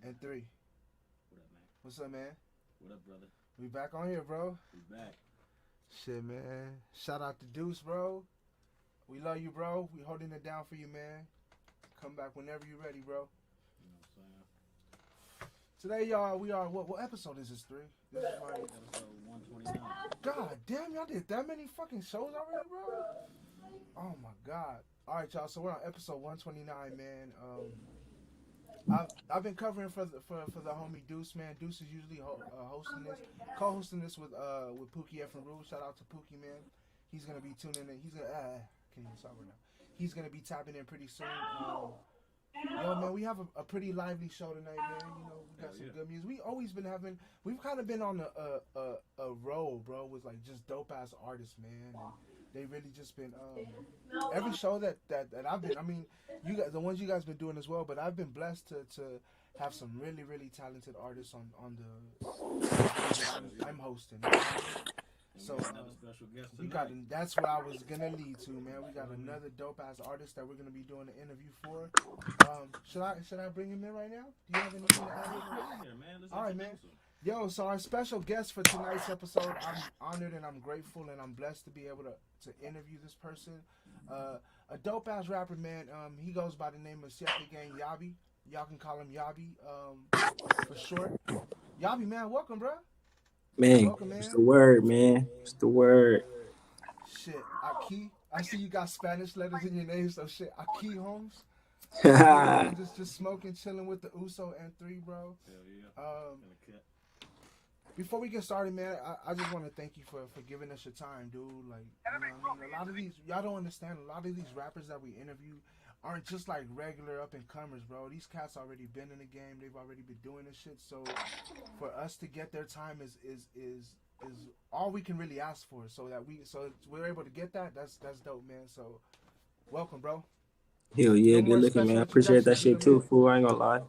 and 3. What up, man? What's up, man? What up, brother? We back on here, bro. We back. Shit, man. Shout out to Deuce, bro. We love you, bro. We holding it down for you, man. Come back whenever you're ready, bro. You know what I'm saying? Today, y'all, we are, what episode is this, 3? This is like, Episode 129. God damn, y'all did that many fucking shows already, bro? Oh, my God. All right, y'all, so we're on episode 129, man. I've been covering for the homie Deuce, man. Deuce is usually hosting this, co-hosting this with Pookie F and Rue. Shout out to Pookie, man. He's gonna be tuning in. He's gonna can't even stop right now. He's gonna be tapping in pretty soon. Yo, man, we have a pretty lively show tonight, man. You know, we got some good music. We've kind of been on a roll, bro, with like just dope ass artists, man. And they really just been every show that I've been. I mean, you guys, the ones you guys been doing as well. But I've been blessed to have some really talented artists on the I'm hosting. So we got that's where I was gonna lead to, man. We got another dope ass artist that we're gonna be doing an interview for. Should I bring him in right now? Do you have anything to add? Yeah, man. All right, man. Yo, so our special guest for tonight's episode, I'm honored and I'm grateful and I'm blessed to be able to interview this person. A dope ass rapper, man. He goes by the name of SieteGang Yabbie. Y'all can call him Yabbie for short. Yabbie, man, welcome, bro. Man, welcome, man. It's the word, man. It's the word. Shit, Aki. I see you got Spanish letters in your name, so shit, Aki Holmes. just smoking, chilling with the Uso and 3, bro. Hell yeah. Before we get started, man, I just want to thank you for giving us your time, dude. Like, you know what I mean? A lot of these, y'all don't understand, a lot of these rappers that we interview aren't just like regular up and comers, bro. These cats already been in the game. They've already been doing this shit. So for us to get their time is all we can really ask for. So we're able to get that. That's dope, man. So welcome, bro. Hell yeah, good looking, man. I appreciate that shit too, fool. I ain't gonna lie.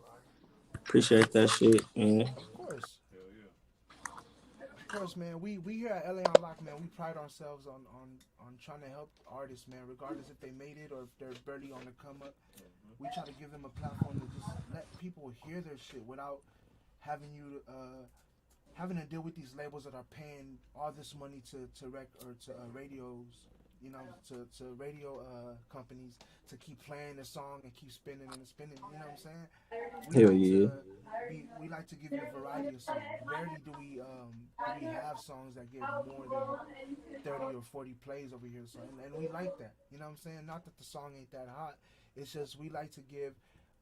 Appreciate that shit, man. Of course. Hell yeah. Of course, man. We here at LA on Lock, man. We pride ourselves on trying to help artists, man, regardless if they made it or if they're barely on the come up. We try to give them a platform to just let people hear their shit without having you having to deal with these labels that are paying all this money to radios, you know, to radio companies to keep playing the song and keep spinning and spinning. You know what I'm saying? Hell yeah. We like to give you a variety of songs. Rarely do we have songs that get more than 30 or 40 plays over here. So and we like that. You know what I'm saying? Not that the song ain't that hot. It's just we like to give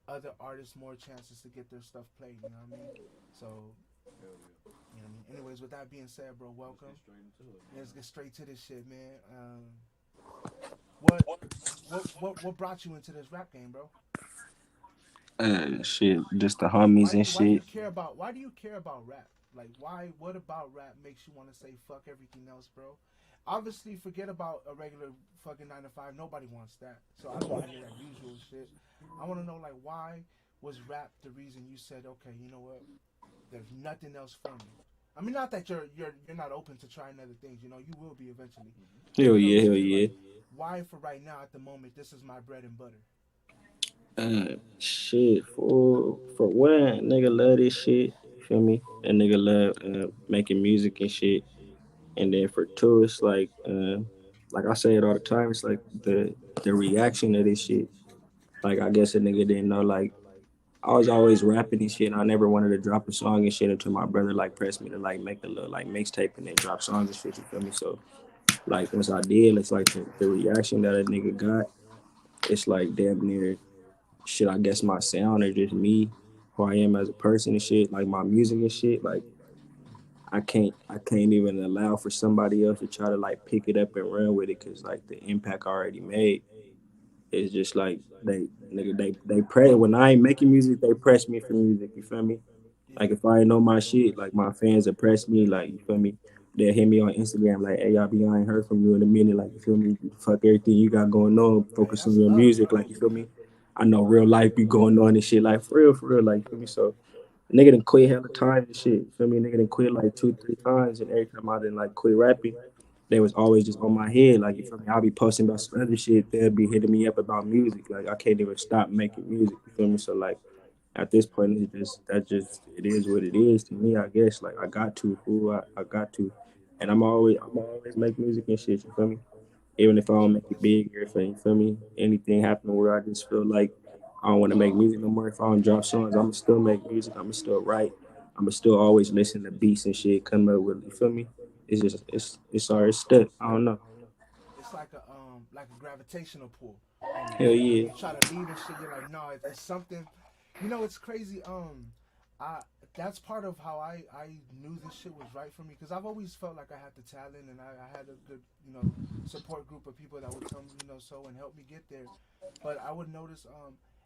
other artists more chances to get their stuff played. You know what I mean? So. Hell yeah. You know what I mean? Anyways, with that being said, bro, welcome. Let's get straight to this shit, man. What brought you into this rap game, bro? Shit, just the homies and shit. Why do you care about rap? Like, why? What about rap makes you want to say fuck everything else, bro? Obviously, forget about a regular fucking 9 to 5. Nobody wants that. So I don't want to hear that usual shit. I want to know, like, why was rap the reason you said, okay, you know what? There's nothing else for me. I mean, not that you're not open to trying other things. You know, you will be eventually. Hell yeah. Like, why for right now at the moment? This is my bread and butter. Shit, for one, nigga love this shit. You feel me? That nigga love making music and shit. And then for two, it's like I say it all the time. It's like the reaction to this shit. Like I guess a nigga didn't know. Like I was always rapping and shit. And I never wanted to drop a song and shit until my brother like pressed me to like make a little like mixtape and then drop songs and shit. You feel me? So like once I did, it's like the reaction that a nigga got. It's like damn near shit. I guess my sound or just me, who I am as a person and shit. Like my music and shit. Like I can't even allow for somebody else to try to like pick it up and run with it because like the impact I already made. It's just like they pray when I ain't making music, they press me for music. You feel me? Like if I ain't know my shit, like my fans that press me, like you feel me? They'll hit me on Instagram like, hey, Yabbie, I ain't heard from you in a minute. Like you feel me? Fuck everything you got going on. Focus on your music. Like you feel me? I know real life be going on and shit. Like for real. Like you feel me? So nigga done quit hella times and shit. You feel me? Nigga done quit like 2-3 times, and every time I done like quit rapping, they was always just on my head. Like, you feel me? I'll be posting about some other shit. They'll be hitting me up about music. Like, I can't even stop making music. You feel me? So, like, at this point it's just that just it is what it is to me, I guess. Like I got to, fool. I got to. And I'm always make music and shit, you feel me? Even if I don't make it big or if you feel me, anything happen where I just feel like I don't want to make music no more. If I don't drop songs, I'ma still make music, I'ma still write, I'ma still always listen to beats and shit, come up with, you feel me? It's just it's already stuck. I don't know. It's like a gravitational pull Hell almost. When yeah. you try to leave and shit, you're like, no, it's something. You know, it's crazy. I That's part of how I knew this shit was right for me because I've always felt like I had the talent and I had a good support group of people that would tell me so and help me get there. But I would notice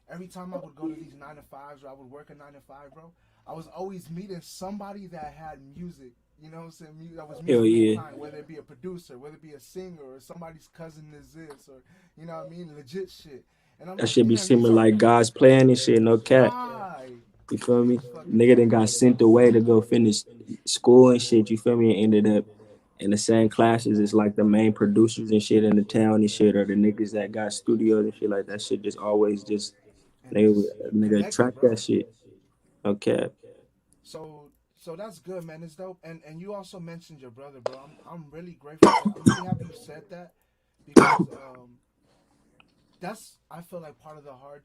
every time I would go to these 9 to 5s or I would work a 9 to 5, bro, I was always meeting somebody that had music. You know what I'm saying? That was Hell musically yeah. inclined, whether it be a producer, whether it be a singer, or somebody's cousin is this, or you know what I mean, legit shit. And I'm That like, should be damn, these similar are like God's plan and shit, no cap. right. You feel me? It's fucking Nigga then got crazy. sent away to go finish school and shit, you feel me? And ended up in the same classes as like the main producers and shit in the town and shit, or the niggas that got studios and shit like that shit just always just And nigga, it's nigga connected, track that bro. shit. Okay. So that's good, man. It's dope. And you also mentioned your brother, bro. I'm really grateful. I'm really happy you said that because that's I feel like part of the hard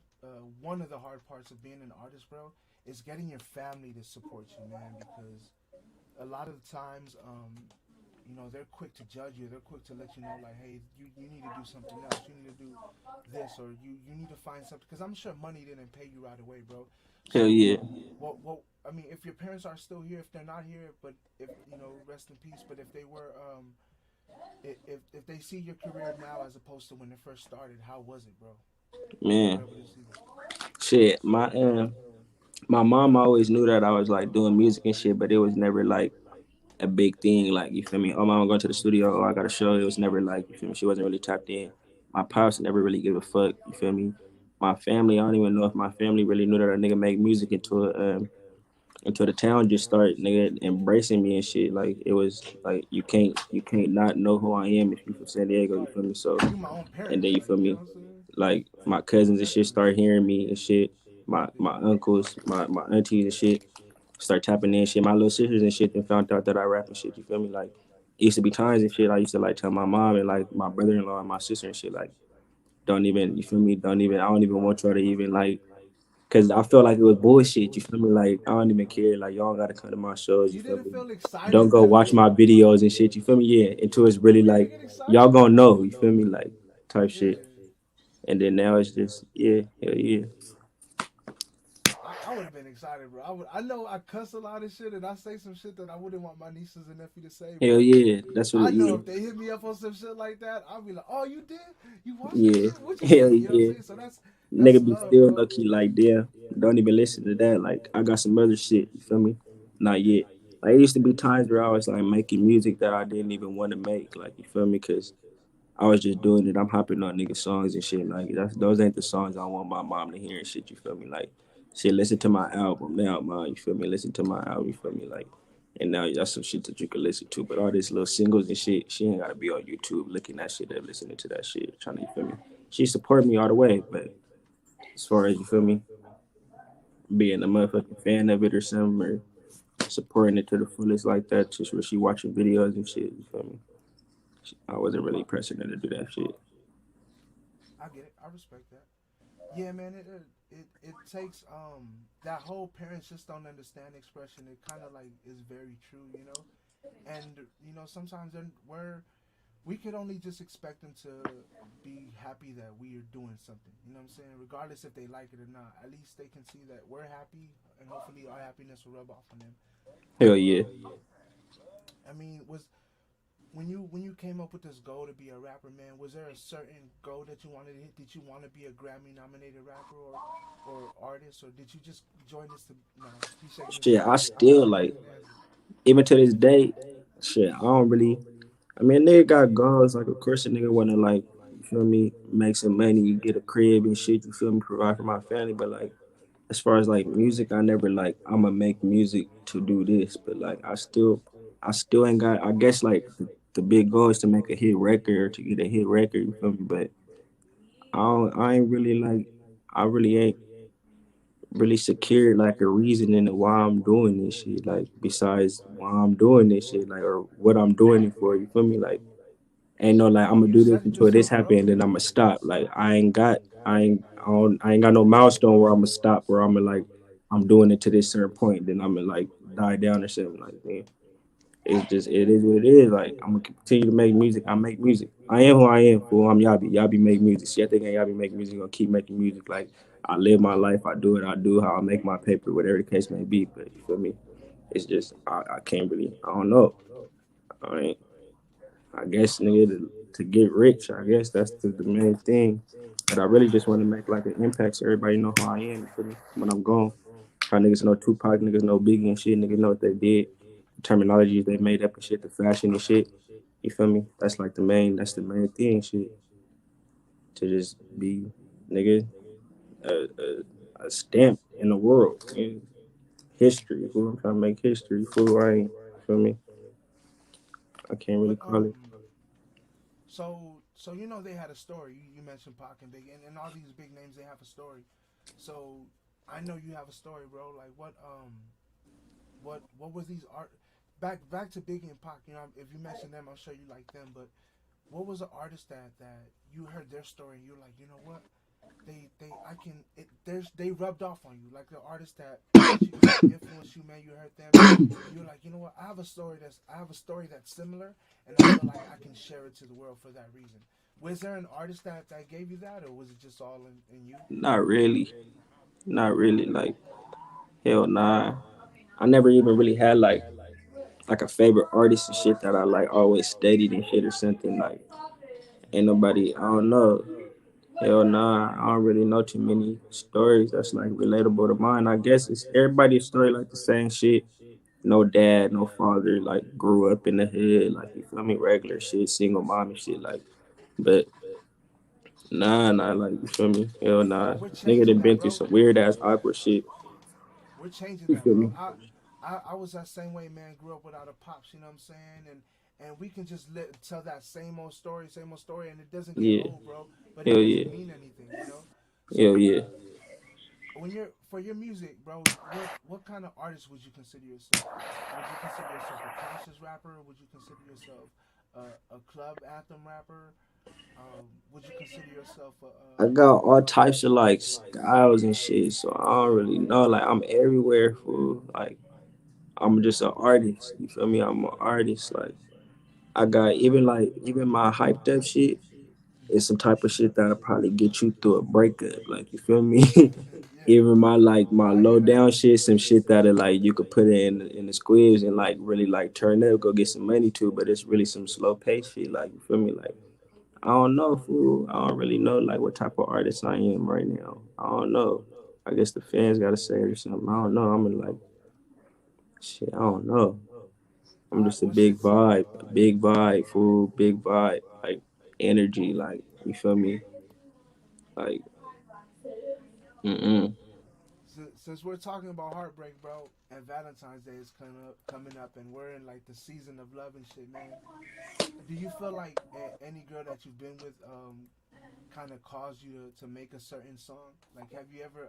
one of the hard parts of being an artist, bro, is getting your family to support you, man. Because a lot of the times, they're quick to judge you. They're quick to let you know, like, hey, you need to do something else. You need to do this, or you need to find something. Because I'm sure money didn't pay you right away, bro. Hell So, yeah. I mean, if your parents are still here, if they're not here, but if rest in peace. But if they were, if they see your career now as opposed to when it first started, how was it, bro? When they were Man. able to see that. Shit. My mom always knew that I was like doing music and shit, but it was never like a big thing. Like you feel me? Oh, mom, I'm going to the studio. Oh, I got a show. It was never like, you feel me? She wasn't really tapped in. My pops never really give a fuck. You feel me? My family, I don't even know if my family really knew that a nigga make music until the town just started nigga embracing me and shit. Like it was like you can't not know who I am if you from San Diego. You Right. feel me? So You my own and parents, then you like feel you know me? what I'm saying. Like my cousins and shit start hearing me and shit. My uncles, my aunties and shit start tapping in shit. My little sisters and shit then found out that I rap and shit. You feel me? Like it used to be times and shit. I used to like tell my mom and like my brother in law and my sister and shit like don't even you feel me? Don't even I don't even want y'all to even like because I felt like it was bullshit. You feel me? Like I don't even care. Like y'all gotta come to my shows. You You feel didn't me? feel Don't excited go that watch my videos and shit. You feel me? Yeah. Until it's really you didn't like get y'all excited. gonna know. You feel me? Like type Yeah. shit. And then now it's just yeah, hell yeah, I would have been excited, bro. I know I cuss a lot of shit and I say some shit that I wouldn't want my nieces and nephew to say, hell but yeah. That's what I it know yeah. if they hit me up on some shit like that, I'll be like, "Oh, you did? You watched that Yeah, shit? What you hell think?" You know what I'm yeah. saying? So that's Nigga be love, still bro. low key like damn. Don't even listen to that. Like I got some other shit. You feel me? Not yet. Like it used to be times where I was like making music that I didn't even want to make. Like you feel me? Cause I was just doing it. I'm hopping on nigga songs and shit. Like those ain't the songs I want my mom to hear and shit. You feel me? Like shit. Listen to my album now, mom. You feel me? Listen to my album. You feel me? Like. And now that's some shit that you can listen to. But all these little singles and shit, she ain't gotta be on YouTube looking at shit up, listening to that shit, trying to you feel me. She support me all the way, but as far as you feel me, being a motherfucking fan of it or something, or supporting it to the fullest like that, just where she watching videos and shit, you feel me? I wasn't really pressing her to do that shit. I get it. I respect that. Yeah, man. It takes that whole parents just don't understand expression. It kind of like is very true, and sometimes then we could only just expect them to be happy that we are doing something. You know what I'm saying? Regardless if they like it or not, at least they can see that we're happy, and hopefully our happiness will rub off on them. Hell So, yeah. I mean, when you came up with this goal to be a rapper, man, was there a certain goal that you wanted to hit? Did you want to be a Grammy nominated rapper or artist, or did you just join this to? No, he's shaking his Shit, head. I I'm still sorry, he like, didn't answer. even to this day, shit, I don't really, I mean, nigga got goals, like, of course a nigga wanna, like, you feel me, make some money, get a crib and shit, you feel me, provide for my family, but, like, as far as like music, I never like I'ma make music to do this, but like I still ain't got. I guess like the big goal is to make a hit record or to get a hit record. You feel me? But I ain't really like I really ain't really secured like a reason into why I'm doing this shit. Like besides why I'm doing this shit, like or what I'm doing it for. You feel me? Like ain't no like I'm Bro, gonna you do this set it until this yourself, happen, bro. and then I'm gonna stop. Like I ain't got no milestone where I'm gonna stop. Where I'm gonna like I'm doing it to this certain point, then I'm gonna like die down or something. Like man, it's just it is what it is. Like I'm gonna continue to make music. I make music. I am who I am. Fool. I'm Yabbie. Yabbie make music. SieteGang Yabbie make music. Gonna keep making music. Like I live my life. I do it. I do how I make my paper. Whatever the case may be. But you feel me? It's just I can't really. I don't know. I ain't. I guess nigga to get rich. I guess that's the main thing. But I really just want to make like an impact so everybody know who I am. You feel me? When I'm gone, how niggas know Tupac, niggas know Biggie and shit. Niggas know what they did, the terminologies they made up and shit, the fashion and shit. You feel me? That's like the main. That's the main thing. Shit to just be nigga a stamp in the world. Man. History. Fool. I'm trying to make history. Fool. I ain't. You feel me? I can't really But call it. so you know they had a story. You mentioned Pac and Big, and all these big names they have a story. So I know you have a story, bro. Like what was these art back to Biggie and Pac? You know, if you mention them, I'm sure you like them. But what was the artist that you heard their story and you're like, you know what? They I can it there's they rubbed off on you like the artist that you that influenced you, man. You heard them and you're like, you know what? I have a story that's similar, and I feel like I can share it to the world for that reason. Was there an artist that gave you that, or was it just all in you? Not really. Not really. Like hell nah. I never even really had like a favorite artist and shit that I like always studied and shit or something. Like ain't nobody I don't know. Hell nah, I don't really know too many stories that's like relatable to mine. I guess it's everybody's story like the same shit. No dad, no father, like grew up in the hood, like you feel me, regular shit, single mom and shit, like but nah, like you feel me? Hell nah. But we're Nigga changing done that, been through bro. some weird ass awkward shit. We're changing You that, feel bro. me? I was that same way, man. Grew up without a pops, you know what I'm saying? And we can just tell that same old story, and it doesn't get Yeah. old, bro. But it Hell yeah. doesn't mean anything, you know. Hell So yeah. when you're for your music, bro, what kind of artist would you consider yourself? Would you consider yourself a conscious rapper? Would you consider yourself a club anthem rapper? Would you consider yourself I got all types of like styles and shit, so I don't really know. Like I'm everywhere, fool. Like I'm just an artist. You feel me? I'm an artist. Like I got even my hyped up shit is some type of shit that'll probably get you through a breakup. Like you feel me? yeah, Even my like my I low hear that. down shit, some shit that'll like you could put it in the squeeze and like really like turn up, go get some money to, but it's really some slow pace shit. Like you feel me? Like I don't know, fool. I don't really know like what type of artist I am right now. I don't know. I guess the fans gotta say it or something. I don't know. I'm in like shit. I don't know. I'm just a big vibe, fool, big vibe, like energy, like you feel me, like mm. Since we're talking about heartbreak, bro, and Valentine's Day is coming up, and we're in like the season of love and shit, man. Do you feel like any girl that you've been with kind of caused you to make a certain song? Like, have you ever?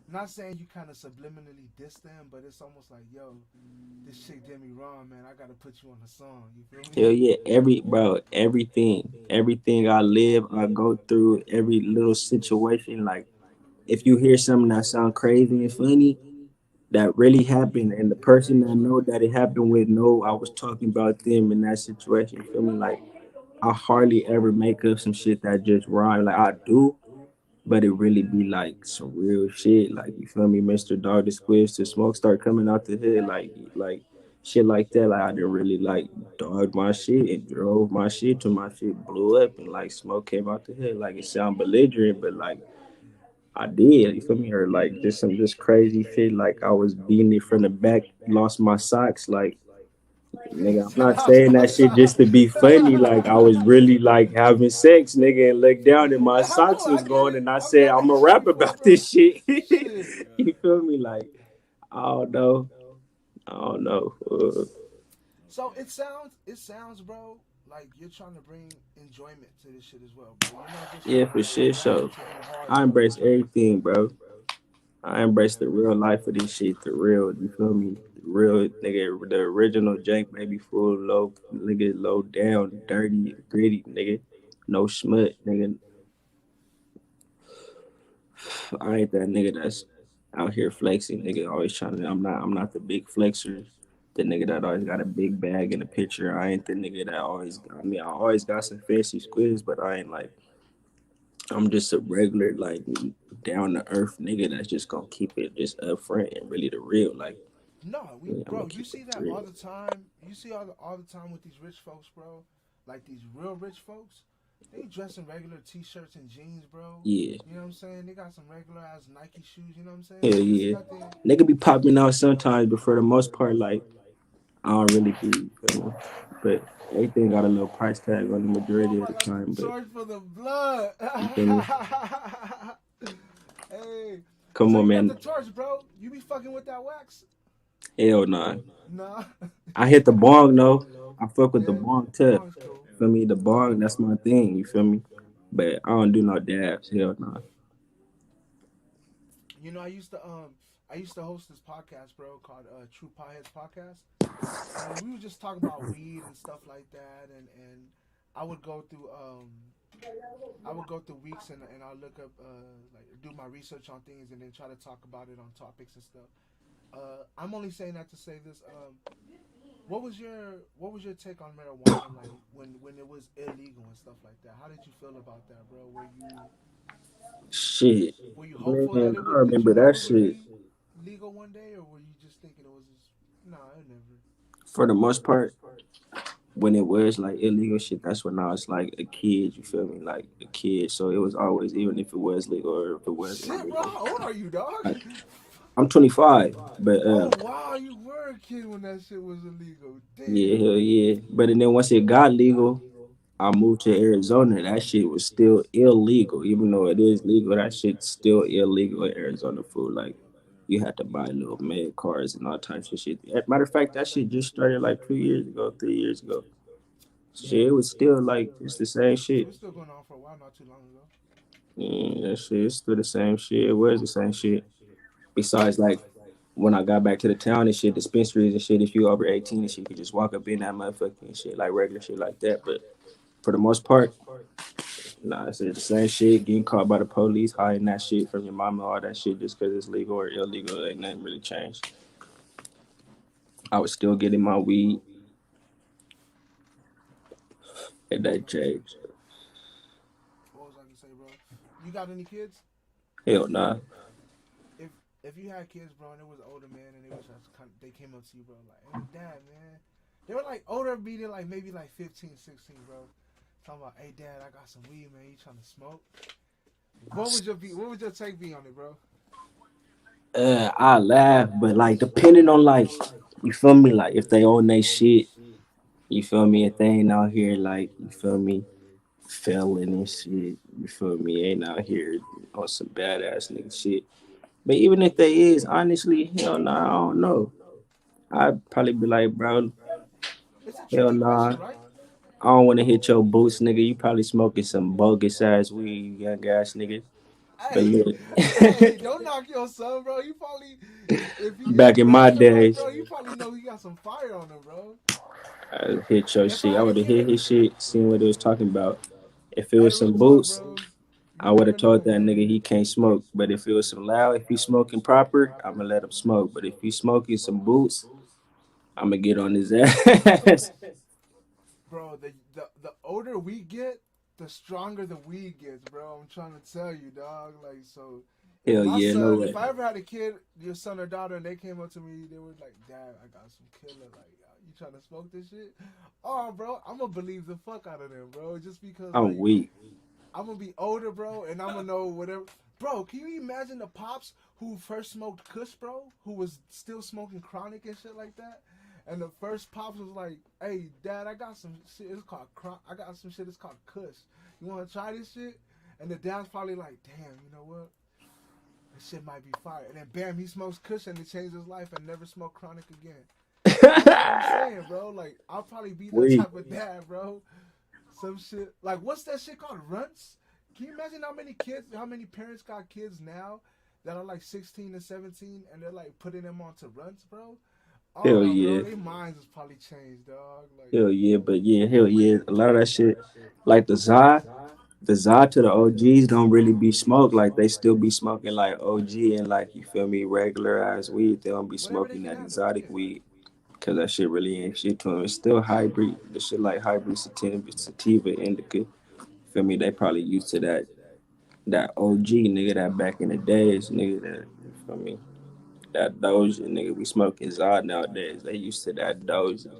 Not saying you kind of subliminally diss them, but it's almost like, yo, this chick did me wrong, man. I gotta put you on a song. You feel me? Hell yeah, everything I live, I go through every little situation. Like if you hear something that sound crazy and funny, that really happened, and the It person very that true. know that it happened with know I was talking about them in that situation. You feel me? Like I hardly ever make up some shit that just rhyme. Like I do, but it really be like some real shit. Like you feel me, Mr. Dog the Squibs to smoke start coming out the hood, like shit like that. Like I didn't really like dog my shit and drove my shit till my shit blew up and like smoke came out the hood. Like it sound belligerent, but like I did. You feel me? Or like just some just crazy shit. Like I was beating it from the back, lost my socks. Like nigga, I'm not Lost saying my that shit side. just to be funny. Like I was really like having sex, nigga, and looked down and my I socks know, I was get going, it. and I I've said done I'm that gonna shit rap before, about bro. this shit. Shit. You feel me? Like I don't know, I don't know. So it sounds, bro, like you're trying to bring enjoyment to this shit as well, bro. You're not just Yeah, trying for to shit. rap So to be hard, I bro. You're embrace trying to everything, bro. I embrace the real life of this shit. The real, you feel me? The real nigga, the original jank, baby, full low, nigga, low down, dirty, gritty, nigga, no smut, nigga. I ain't that nigga that's out here flexing, nigga. Always trying to. I'm not the big flexer. The nigga that always got a big bag in the picture. I ain't the nigga that always. I mean, I always got some fancy squids, but I ain't like. I'm just a regular, like, down to earth nigga that's just gonna keep it just up front and really the real. Like, No, yeah, I'm bro, gonna you keep it see that real. all the time. You see all the time with these rich folks, bro. Like these real rich folks, they dress in regular t-shirts and jeans, bro. Yeah, You know what I'm saying? They got some regular ass Nike shoes. You know what I'm saying? hell Like it's yeah. nothing. Nigga be popping out sometimes, but for the most part, like, I don't really be, you feel me? But everything got a little price tag on the Oh majority of my the god, time. But charge for the blood. you feel me? Hey, Come so on, you got man. the torch, bro. You be fucking with that wax? Hell nah. Nah. I hit the bong though. I fuck with the Yeah, bong the tough. bong's cool. You feel me? The bong, that's my thing. You feel me? But I don't do no dabs. Hell nah. You know, I used to host this podcast, bro, called True Pieheads Podcast, and we would just talk about weed and stuff like that, and I would go through weeks and I'll look up like do my research on things and then try to talk about it on topics and stuff. I'm only saying that to say this. What was your take on marijuana like when it was illegal and stuff like that? How did you feel about that, bro? Shit. Were you hopeful that Man, it I would that you remember know that it would shit. be legal one day, or were you just thinking it was just nah, it never. For the most part, when it was like illegal shit, that's when I was like a kid, you feel me? Like a kid. So it was always, even if it was legal or if it wasn't Shit, bro, legal. how old are you, dog? Like, I'm 25, but Oh wow, you were a kid when that shit was illegal. yeah, Damn. hell yeah. But and then once it got legal, I moved to Arizona. That shit was still illegal, even though it is legal. That shit's still illegal in Arizona. Food like you had to buy little med cards and all types of shit. Matter of fact, that shit just started like 2 years ago, 3 years ago. Shit, it was still like it's the same It shit. was still going on for a while, not too long ago. That shit is still the same shit. It was the same shit. Besides, like when I got back to the town and shit, dispensaries and shit. If you over 18 and shit, you could just walk up in that motherfucking shit like regular shit like that. But for the most part, nah, it's the same shit. Getting caught by the police, hiding that shit from your mama, all that shit just because it's legal or illegal, ain't nothing really changed. I was still getting my weed at that change. What was I gonna say, bro? You got any kids? Hell nah. If if you had kids, bro, and it was older man, and it was just kind of, they came up to you, bro, like, hey, dad, man. They were like older, meaning like maybe like 15, 16, bro. Talking about, hey, dad, I got some weed, man. You trying to smoke? What would your take be on it, bro? I laugh, but like depending on like you feel me, like if they own they shit, you feel me, if they ain't out here like you feel me, felon and shit, you feel me, ain't out here on some badass nigga shit. But even if they is, honestly, hell nah, I don't know. I'd probably be like, bro, It's a hell tricky nah. question, right? I don't want to hit your boots, nigga. You probably smoking some bogus ass weed, you young ass nigga. But Hey, yeah, hey, don't knock your son, bro. You probably, if back you in my raised him right, days, bro, you probably know he got some fire on him, bro. I hit your If I shit. I had a would have kid, hit his shit, seen what it was talking about. If it hey, was real some talk, boots, bro. You I would have never told know, that bro. nigga he can't smoke. But if it was some loud, if he's smoking proper, I'ma let him smoke. But if he's smoking some boots, I'ma get on his ass. Bro, the older we get, the stronger the weed gets, bro. I'm trying to tell you, dog. Like, so Hell yeah, no way. if I ever had a kid, your son or daughter, and they came up to me, they were like, Dad, I got some killer. Like, you trying to smoke this shit? Oh, bro, I'm gonna believe the fuck out of them, bro. Just because, I'm like, weak. I'm gonna be older, bro, and I'm gonna know whatever. Bro, can you imagine the pops who first smoked Kush, bro, who was still smoking chronic and shit like that? And the first pops was like, "Hey, Dad, I got some shit. It's called I got some shit. It's called Kush. You want to try this shit?" And the dad's probably like, "Damn, you know what? This shit might be fire." And then bam, he smokes Kush and it changed his life and never smoked chronic again. That's what I'm saying, bro. Like, I'll probably be that Weak. type of dad, bro. Some shit like what's that shit called? Runts? Can you imagine how many parents got kids now that are like 16 and 17, and they're like putting them onto runs, bro. Hell Oh, bro, yeah. their minds is probably changed, dog. Like, Hell yeah. But yeah, hell yeah. A lot of that shit, like the Zod to the OGs don't really be smoked. Like they still be smoking like OG and like you feel me, regular ass weed. They don't be whatever they smoking can that handle. exotic Yeah. weed because that shit really ain't shit to them. It's still hybrid. The shit like hybrid sativa, indica. Feel me? They probably used to that OG nigga that back in the days, nigga that you feel me? That Doja nigga we smoking Zod nowadays. They used to that Doja.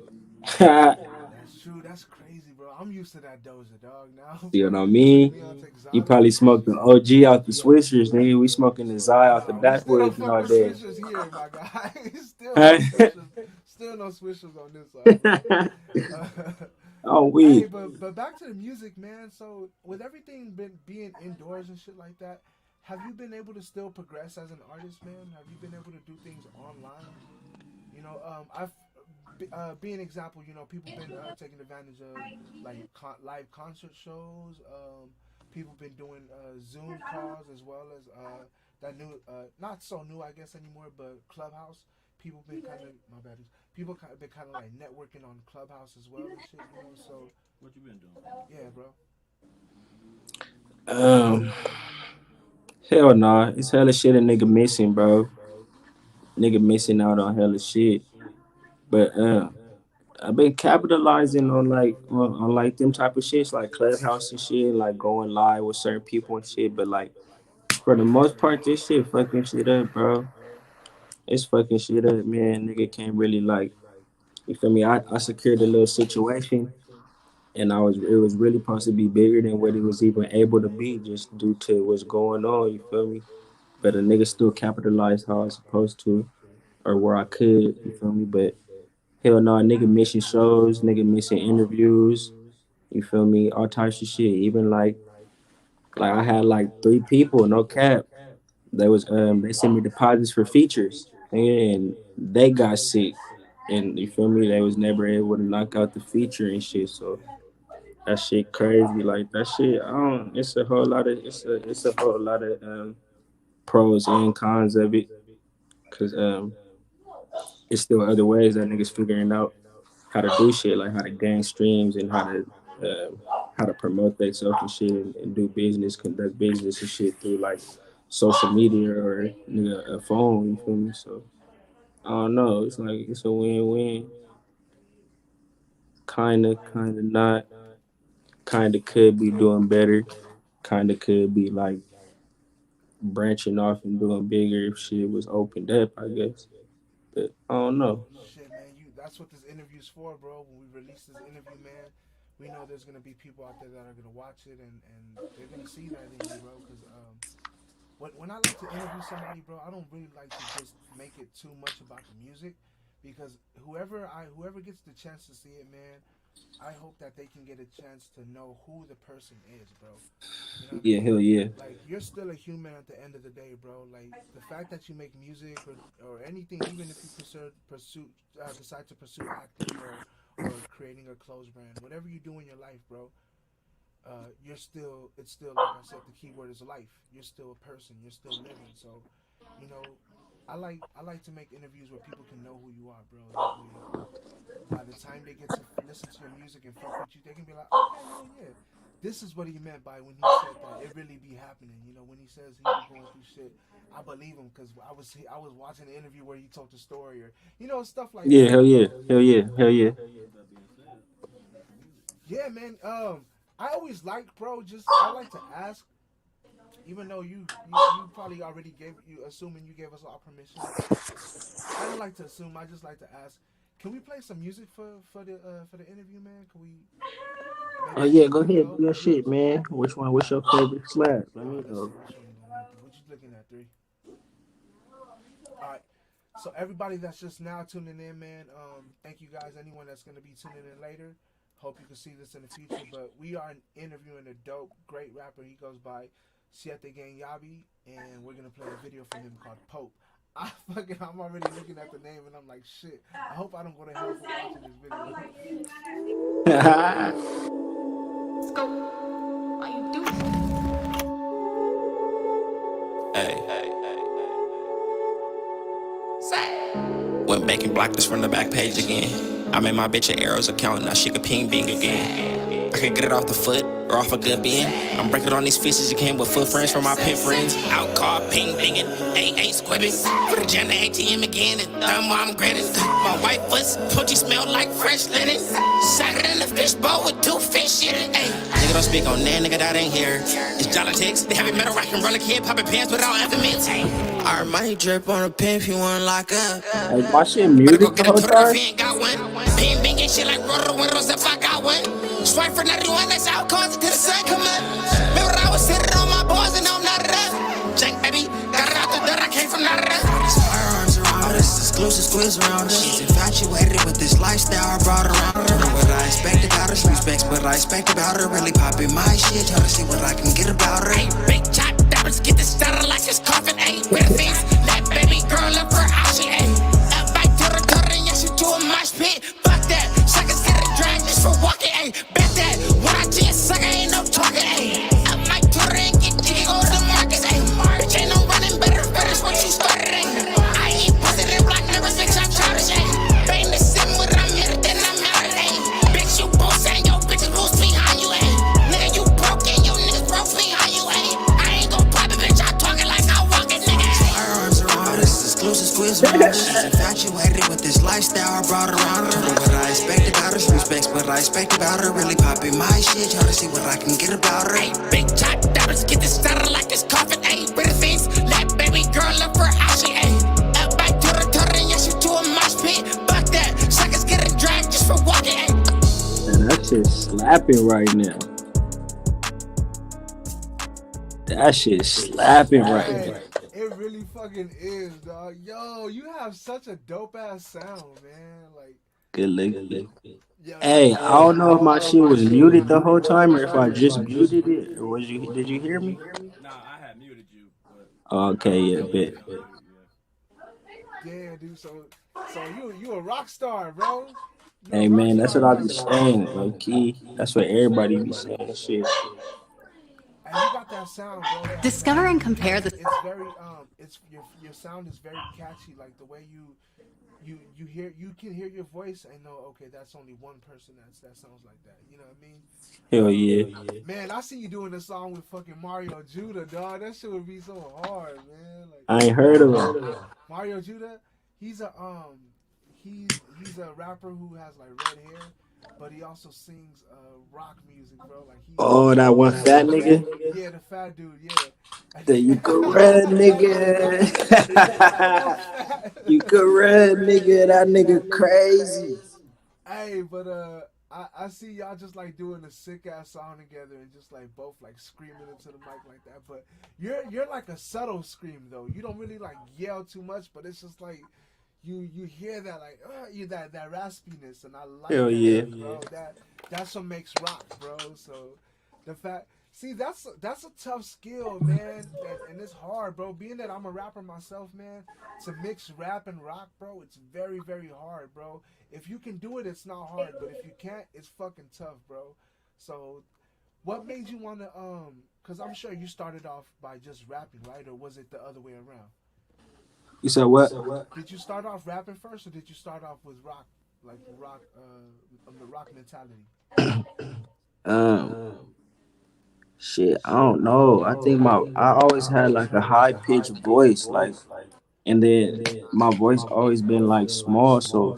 That's true. That's crazy, bro. I'm used to that Doja, dog. Now, You know what I fucking, you putting mean? me on to You exotic. probably smoked the OG out the Swishers, nigga. We smoking the Zai out the Nah, we still don't backwoods fuck with nowadays. swishers here, my guy. Still no swishers. Still no swishers on this side, bro. Oh, Hey, we. but back to the music, man. So with everything been being indoors and shit like that, have you been able to still progress as an artist, man? Have you been able to do things online? I've be an example. People been taking advantage of like live concert shows. People been doing Zoom calls as well as that new, not so new, I guess anymore, but Clubhouse. People been kind of my bad. People been kind of like networking on Clubhouse as well and shit. So What you been doing? yeah, bro. Um, hell nah. It's hella shit a nigga missing, bro. Nigga missing out on hella shit. But I've been capitalizing on like them type of shits like Clubhouse and shit, like going live with certain people and shit. But like for the most part, this shit fucking shit up, bro. It's fucking shit up, man. Nigga can't really like you feel me? I secured a little situation and it was really supposed to be bigger than what it was even able to be just due to what's going on, you feel me? But a Yeah. nigga still capitalized how I was supposed to or where I could, you feel me? But hell no, nigga missing shows, nigga missing interviews, you feel me? All types of shit. Even like I had like three people, no cap. They sent me deposits for features and they got sick. And you feel me? They was never able to knock out the feature and shit. So Yeah. that shit crazy. Like that shit, I don't. It's a whole lot of pros and cons of it. Cause it's still other ways that niggas figuring out how to do shit, like how to gain streams and how to promote themselves and shit and do business, conduct business and shit through like social media or nigga a phone. You feel me? So I don't know. It's like it's a win-win. Kinda not. Kinda could be doing better. Kinda could be like branching off and doing bigger if shit was opened up. I guess, but I don't know. Shit, man, that's what this interview's for, bro. When we release this interview, man, we know there's gonna be people out there that are gonna watch it and they're gonna see that in you, bro. Because when I like to interview somebody, bro, I don't really like to just make it too much about the music, because whoever gets the chance to see it, man, I hope that they can get a chance to know who the person is, bro. You know what I Yeah, mean? hell yeah. Like, you're still a human at the end of the day, bro. Like, the fact that you make music or anything, even if you decide to pursue acting or creating a clothes brand, whatever you do in your life, bro, it's still, like I said, the key word is life. You're still a person. You're still living. So, you know, I like to make interviews where people can know who you are, bro. That way, by the time they get to listen to your music and fuck with you, they can be like, okay, yeah, this is what he meant by when he said that. It really be happening. When he says he be going through shit, I believe him because I was watching the interview where he told the story, or stuff like Yeah, that, hell bro. yeah, hell yeah, hell yeah. With that being said, make some music. Yeah, man. I always like, bro. I like to ask, even though you probably already assuming you gave us our permission. I don't like to assume. I just like to ask. Can we play some music for the interview, man? Can we Oh maybe yeah, some go ahead, Rico? do your shit, man. Which one? All What's right, your favorite slap? Let all me right. Let's know. see which one you want to do. What you looking at, three? All right. So everybody that's just now tuning in, man, thank you guys. Anyone that's gonna be tuning in later, hope you can see this in the future. But we are interviewing a dope, great rapper. He goes by SieteGang Yabbie, and we're gonna play a video from him called Pope. I'm already looking at the name and I'm like, shit. I hope I don't go to hell for watching this video. Let's go. How you do? Hey, hey, hey. Went back and blocked this from the back page again. I made my bitch an arrows account, now she could ping bing again. I can get it off the foot or off a good bin. I'm breaking on these fishes, you came with foot friends from my pit friends. Out call, ping binging, AA squibbing. Put a jam to ATM again and thumb while I'm grinning. My white foot's poochie smell like fresh linen. Sagged in the fishbowl with 2 fish in it. Ay, nigga don't speak on that, nigga that ain't here. It's politics, the heavy metal rock and roller kid popping pants without evidence. Our money drip on a pin if you wanna lock up. Hey, my shit Better go muted the get a whole Twitter if time. you ain't got one. Ping binging shit like rotor windows if I got one. Swipe for 91, that's out, cause it till the sun come up. Remember I was sitting on my balls and I'm not it up. Jank baby, got it out the dirt, I came from not it up. These firearms around us, exclusive squeeze around us. She's infatuated with this lifestyle I brought around her. Know what I expect about her, she respects what I expect about her. Really popping my shit, try to see what I can get about her. Hey, big chop dappers, get this started like it's coffin. Ayy, with a face, that baby girl up her option. Ayy, up back to the turret and yes, you do a mosh pit. Fuck that, suckers get a drag just for walking. Ayy, bet that when I see a sucker ain't no talking. Ayy, up my turret and get jiggy, go to the markets. Ayy, bitch ain't no running, better what you started. Ayy, I ain't positive like never bitch, I'm childish. Ayy, bang the sim with I'm here, then I'm out of. Ayy, bitch you boss and your bitches rules behind you. Ayy, nigga you broke and your niggas broke behind you. Ayy, I ain't gon' pop it, bitch, I talking like I walk it, nigga. Firearms around us, exclusive squeeze around us. She's infatuated with this lifestyle I brought around her. Know what I expect about her, she respects what I expect about her. Really popping my shit, try to see what I can get about her. Ayy, big chop dappers, get this started like it's coffin. Ayy, with a face, that baby girl up her option. Ayy, up back to the turret and yes, you do a mosh pit. Fuck that, suckers get a drag just for walking. Ayy. Man, that shit slapping right now. That shit slapping right now. It really fucking is, dog. Yo, you have such a dope ass sound, man. Like, Good looking. yo, Hey, I don't know if my shit was muted the whole time or if I just muted it. Or was you? Did you hear me? Nah, I had muted you, but Okay, yeah, bet. damn, dude. So you a rock star, bro. You a Hey rock man, that's star, what I bro. be saying, low key. That's what everybody be saying. Shit. And you got that sound, bro. Discover and compare the. It's very it's your sound is very catchy. Like the way you hear, you can hear your voice and know, okay, that's only one person that sounds like that. You know what I mean? Hell yeah. Man, I see you doing a song with fucking Mario Judah, dog. That shit would be so hard, man. Like, I ain't heard of him. Mario Judah, he's a rapper who has like red hair, but he also sings rock music, bro. Like Oh, that one fat nigga? Yeah, the fat dude, yeah. The you could run, nigga. You could run, nigga. That nigga crazy. Hey, but I see y'all just like doing a sick ass song together and just like both like screaming into the mic like that. But you're like a subtle scream though. You don't really like yell too much, but it's just like you hear that like you that raspiness, and I like Hell that yeah. shit, bro. That's what makes rock, bro. So the fact. See, that's a tough skill, man, and it's hard, bro. Being that I'm a rapper myself, man, to mix rap and rock, bro, it's very, very hard, bro. If you can do it, it's not hard, but if you can't, it's fucking tough, bro. So, what made you want to, because I'm sure you started off by just rapping, right? Or was it the other way around? You said what? Did you start off rapping first, or did you start off with rock, like rock, the rock mentality? Shit, I don't know. I think I always had like a high pitched voice, like, and then my voice always been like small, so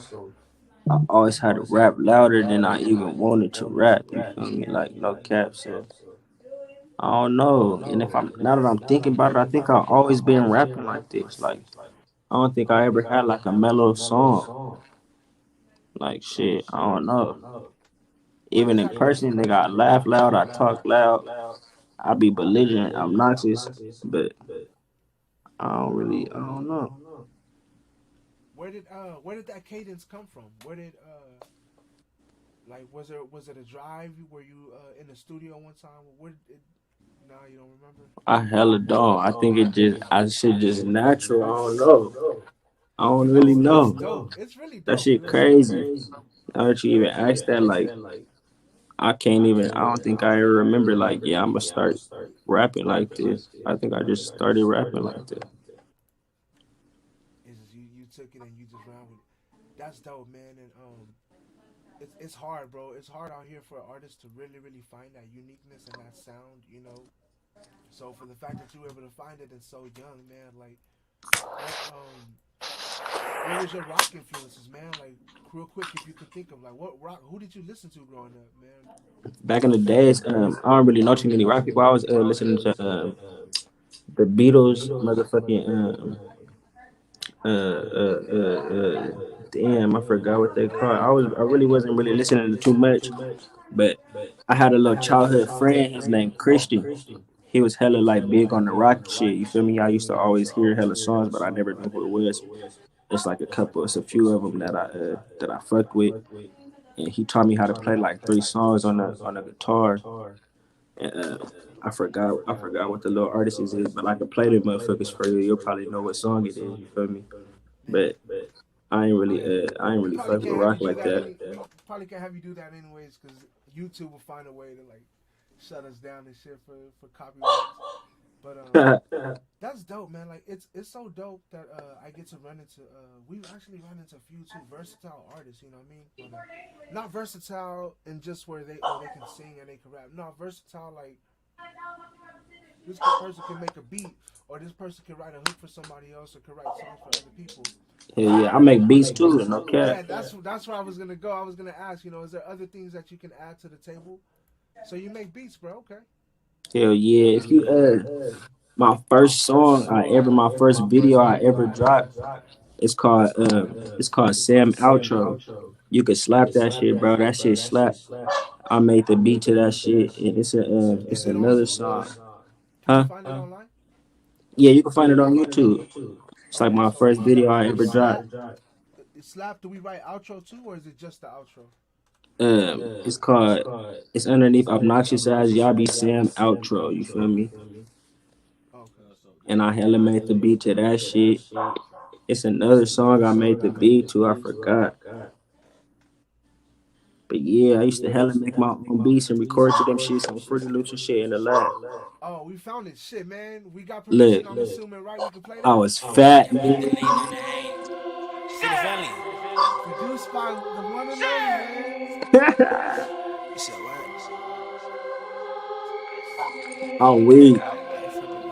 I always had to rap louder than I even wanted to rap. You feel me? Like no cap, so I don't know. And if I'm now that I'm thinking about it, I think I've always been rapping like this. Like I don't think I ever had like a mellow song. Like shit, I don't know. Even in person, nigga, I laugh loud, I talk loud. I be belligerent, obnoxious, but I don't know. Where did that cadence come from? Where did like was it a drive? Were you in the studio one time? Where did it? Nah, you don't remember? I hella don't. I think I shit just natural. I don't know. I don't really know. It's dope. It's really dope. That shit crazy. Now that you even asked that, like, I don't think I ever remember, like, yeah, I'm gonna start rapping like this. I think I just started rapping like this. You took around with. That's dope, man. And it's hard, bro. It's hard out here for artists to really find that uniqueness and that sound, you know. So for the fact that you were able to find it and so young, man, like what was your rock influences, man? Like real quick, if you could think of like what rock, who did you listen to growing up, man? Back in the days, I don't really know too many rock people. I was listening to the Beatles, motherfucking damn, I forgot what they called. I really wasn't really listening to too much, but I had a little childhood friend. His name Christian. He was hella like big on the rock shit. You feel me? I used to always hear hella songs, but I never knew who it was. It's like it's a few of them that I fuck with, and he taught me how to play like 3 songs on the guitar. And, I forgot what the little artist is, but I can play them motherfuckers for you. You'll probably know what song it is. You feel me? But I ain't really fuck with rock like that. We probably can't have you do that anyways, because YouTube will find a way to like shut us down and shit for copyrights. But that's dope, man. Like it's so dope that I get to run into we actually run into a few too versatile artists, you know what I mean? But, not versatile in just where they can sing and they can rap. No, versatile like this person can make a beat, or this person can write a hook for somebody else, or can write songs for other people. Yeah, I make beats too, no cap. Yeah, that's where I was gonna go. I was gonna ask, you know, is there other things that you can add to the table? So you make beats, bro? Okay. Hell yeah! If you my first video I ever dropped, it's called Sam Outro. You could slap that shit, bro. That shit slap. I made the beat to that shit, and it's another song. Can you find it online? Yeah, you can find it on YouTube. It's like my first video I ever dropped. Slap, do we write outro too, or is it just the outro? It's underneath Obnoxious Ass Yabbie Sam Outro. You feel me? Okay. And I hella made the beat to that shit. It's another song I made the beat to. I forgot. But yeah, I used to hella make my own beats and record to them shits on Fruity Loops and shit in the lab. Oh, we found it. Shit, man. We got permission. I'm assuming, right? We can play that. I was fat, man. Produced by the one and only, man. I'm weak.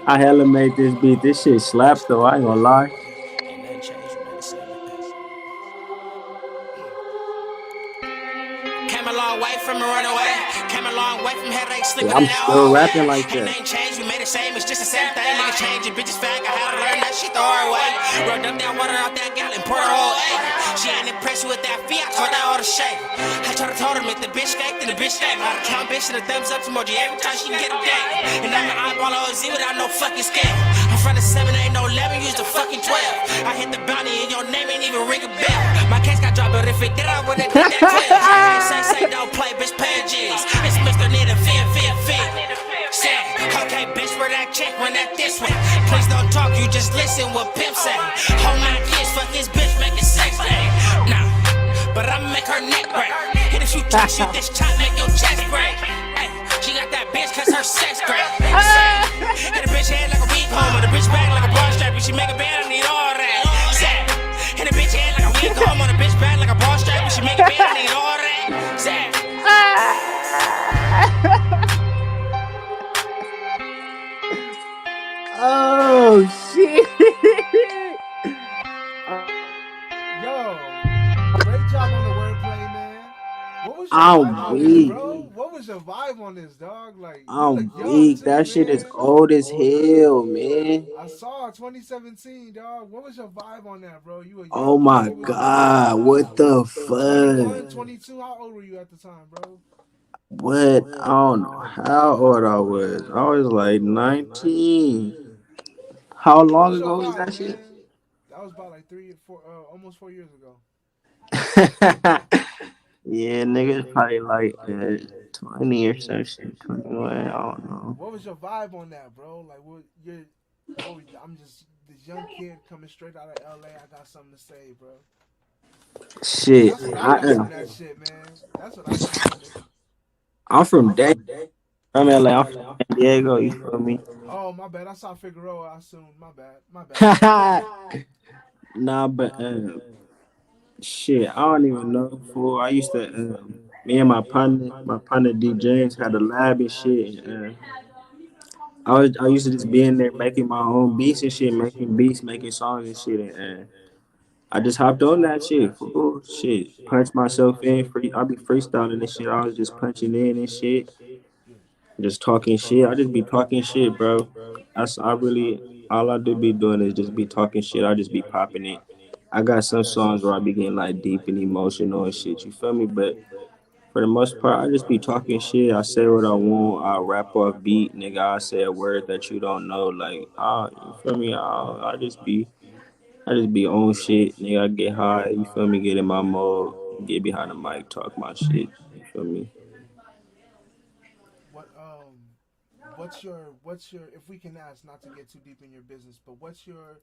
I hella made this beat. This shit slaps though. I ain't gonna lie. Came a long way from a runaway. Came a long way from headaches, sleeping I'm in that still hallway. rapping like Ain't that. nothing changed, we made it same. It's just the same thing. Nigga change it, bitches fag. I had to learn that shit the hard way. Rubbed up that water out that gallon, pour her whole egg. She ain't impressed with that fee. I told her all the shake. I told her make the bitch steak, then the bitch steak. I count bitch to the thumbs up emoji every time she can get a date. And I'm an eyeball OZ without no fucking scale. I'm from the 7, ain't no 11, use the fucking 12. I hit the bounty and your name ain't even ring a bell. My case got dropped, but if it did, I would've did that 12. Say don't play, bitch, pay G's. It's Mr. Need a fit. Say, okay, bitch, where that check, run that this way. Please don't talk, you just listen what Pimp say. Hold my kids, fuck his bitch, make it sex day. Nah, but I'ma make her neck break. Hit if you try, shoot this chop, make your chest break. Hey, she got that bitch cause her sex great. Hit a bitch head like a weed comb, or the bitch back like a ball strap. If she make a bed, I need all that. Say, hit a bitch head like a weed comb, or the bitch back like a ball strap. If she make a bed, I need all that. Say. Oh shit! Yo, great job on the wordplay, man. What was your I'm vibe on weak. this, bro? What was your vibe on this, dog? Like, you I'm look young, weak. too, That shit is man. old as hell, man. I saw 2017, dog. What was your vibe on that, bro? You were young. Oh my god, what the 21, fuck? 22. How old were you at the time, bro? What? I don't know how old I was. I was like 19. How What long was your ago was vibe, that shit? man? That was about like 3 or 4, almost 4 years ago. Yeah, niggas probably like 20 or some shit. 21, I don't know. What was your vibe on that, bro? Like, I'm just this young kid coming straight out of LA. I got something to say, bro. Shit, That's what I got from that shit, man. That's what I got from it. I'm from Day. I'm LA. I'm from San Diego. You feel me? Oh, my bad. I saw Figueroa. I assumed. My bad. Nah, but Shit, I don't even know. Fool, I used to, me and my partner D James had a lab and shit. And, I used to just be in there making my own beats and shit, making beats, making songs and shit. And I just hopped on that shit. Fool, shit, punch myself in. I be freestyling and shit. I was just punching in and shit, Yeah. just talking shit. I just be talking shit, bro. I really all I do be doing is just be talking shit. I just be popping it. I got some songs where I be getting like deep and emotional and shit. You feel me? But for the most part, I just be talking shit. I say what I want. I rap off beat, nigga. I say a word that you don't know. Like, you feel me? I just be on shit, nigga. I get high. You feel me? Get in my mode. Get behind the mic, talk my shit. You feel me? What what's your if we can ask not to get too deep in your business, but what's your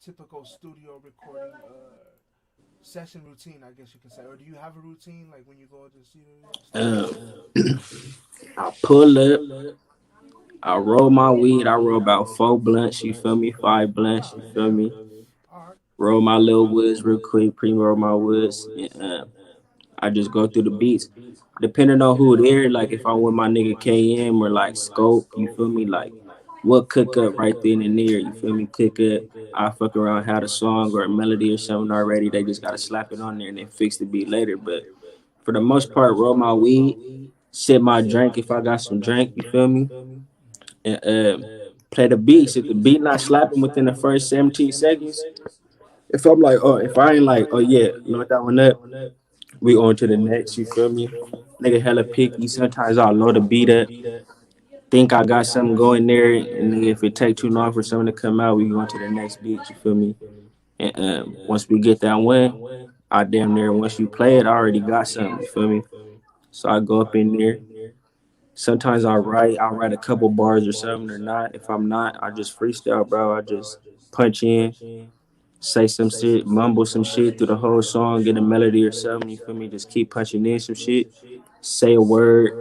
typical studio recording session routine, I guess you can say, or do you have a routine like when you go to the studio? Um, I pull up. I roll my weed. I roll about 4 blunts. You feel me? 5 blunts. You Oh feel damn. me? All right. Roll my little woods real quick. Pre-roll my woods. And, I just go through the beats. Depending on who there, like if I'm with my nigga KM or like Scope, you feel me? Like what cook up right then and there, you feel me? Cook up. I fuck around, had a song or a melody or something already. They just gotta slap it on there and then fix the beat later. But for the most part, roll my weed, sip my drink if I got some drink, you feel me? And play the beats. If the beat not slapping within the first 17 seconds, if I'm like, oh, if I ain't like, oh yeah, load that one up, we on to the next, you feel me? Nigga hella picky. Sometimes I'll load a beat up, think I got something going there, and then if it take too long for something to come out, we go to the next beat, you feel me? And once we get that one, I damn near once you play it, I already got something, you feel me? So I go up in there. Sometimes I'll write a couple bars or something or not. If I'm not, I just freestyle, bro. I just punch in, say some shit, mumble some shit through the whole song, get a melody or something, you feel me? Just keep punching in some shit, say a word,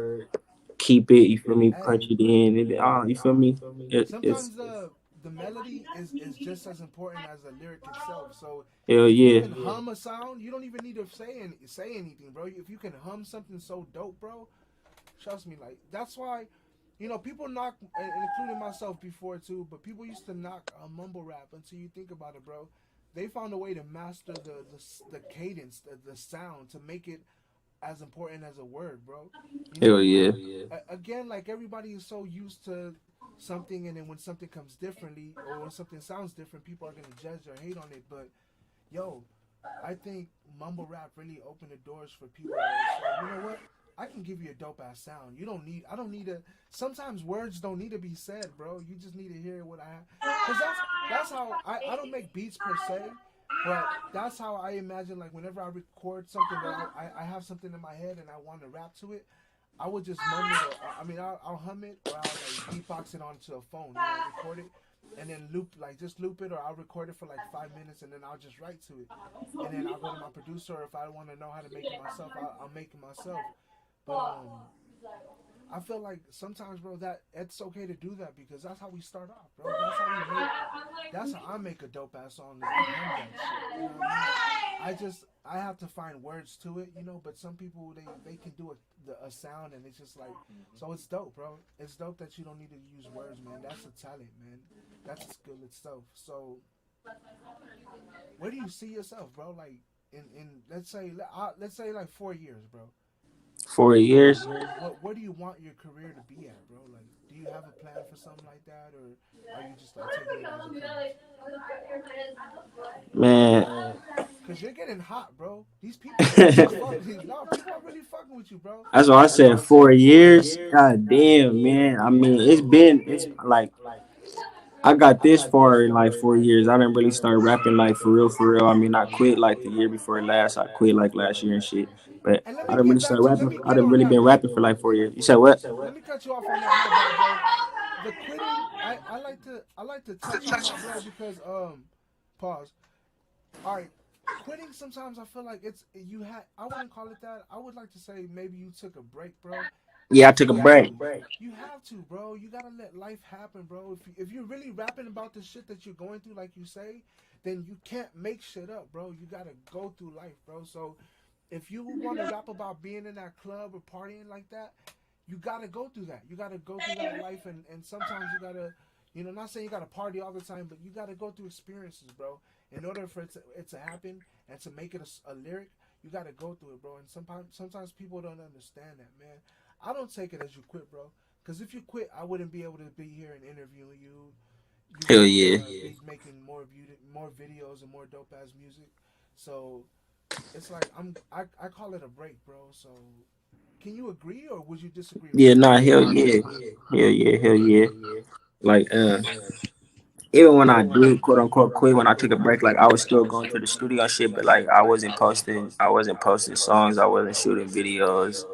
keep it, you feel me? Hey, Punch it in, you feel me? It's sometimes the melody is just as important as the lyric itself. So hell if you yeah. can hum a sound, you don't even need to say anything, bro. If you can hum something so dope, bro, trust me, like that's why, people knock, including myself before too. But people used to knock mumble rap until you think about it, bro. They found a way to master the cadence, the sound, to make it as important as a word, bro. You Hell know, yeah. again, like everybody is so used to something, and then when something comes differently or when something sounds different, people are gonna judge or hate on it. But yo, I think mumble rap really opened the doors for people. It's like, you know what? I can give you a dope ass sound. I don't need to. Sometimes words don't need to be said, bro. You just need to hear what I have. Cause that's how I don't make beats per se, but that's how I imagine. Like whenever I record something that I have something in my head and I want to rap to it, I would just mum it, or I mean, I'll hum it, or I'll like beatbox it onto a phone, record it, and then just loop it, or I'll record it for like 5 minutes, and then I'll just write to it, and then I'll go to my producer. Or if I want to know how to make it myself, I'll make it myself. But I feel like sometimes, bro, that it's okay to do that because that's how we start off, bro. That's how I make a dope ass song. Is I hum that shit. You know what I mean? I have to find words to it, but some people they can do a sound and it's just like, so it's dope, bro. It's dope that you don't need to use words, man. That's a talent, man. That's a skill itself. So where do you see yourself, bro? Like in let's say like 4 years, bro. 4 years. Where do you want your career to be at, bro? Like, do you have a plan for something like that, or are you just like taking it as it comes? Man. Cause you're getting hot, bro. These people are really fucking. No, people are really fucking with you, bro. That's why I said 4 years. God damn, man. I mean, it's like I got this far in like 4 years. I didn't really start rapping like for real, for real. I mean, I quit like the year before last. I quit like last year and shit. But And let I me didn't really get back start to. Let rapping. me I get didn't on really that, been man. rapping for like 4 years. You said what? Let me cut you off on that. My bad, bro. The quitting. I like to touch on that, bro, because pause. All right, quitting. Sometimes I feel like it's you had. I wouldn't call it that. I would like to say maybe you took a break, bro. Yeah, I But took you a have break. to. You have to, bro. You gotta let life happen, bro. If you're really rapping about the shit that you're going through, like you say, then you can't make shit up, bro. You gotta go through life, bro. So if you want to rap about being in that club or partying like that, you gotta go through that. You gotta go through that life, and sometimes you gotta, not saying you gotta party all the time, but you gotta go through experiences, bro. In order for it to happen and to make it a lyric, you gotta go through it, bro. And sometimes people don't understand that, man. I don't take it as you quit, bro. Because if you quit, I wouldn't be able to be here and interviewing you. You Hell wouldn't yeah. be making more videos and more dope ass music. So it's like I call it a break, bro. So can you agree or would you disagree with Yeah, that? nah, hell yeah. Hell yeah, hell yeah. Like even when I do quote unquote quit, when I took a break, like I was still going to the studio and shit, but like I wasn't posting songs, I wasn't shooting videos,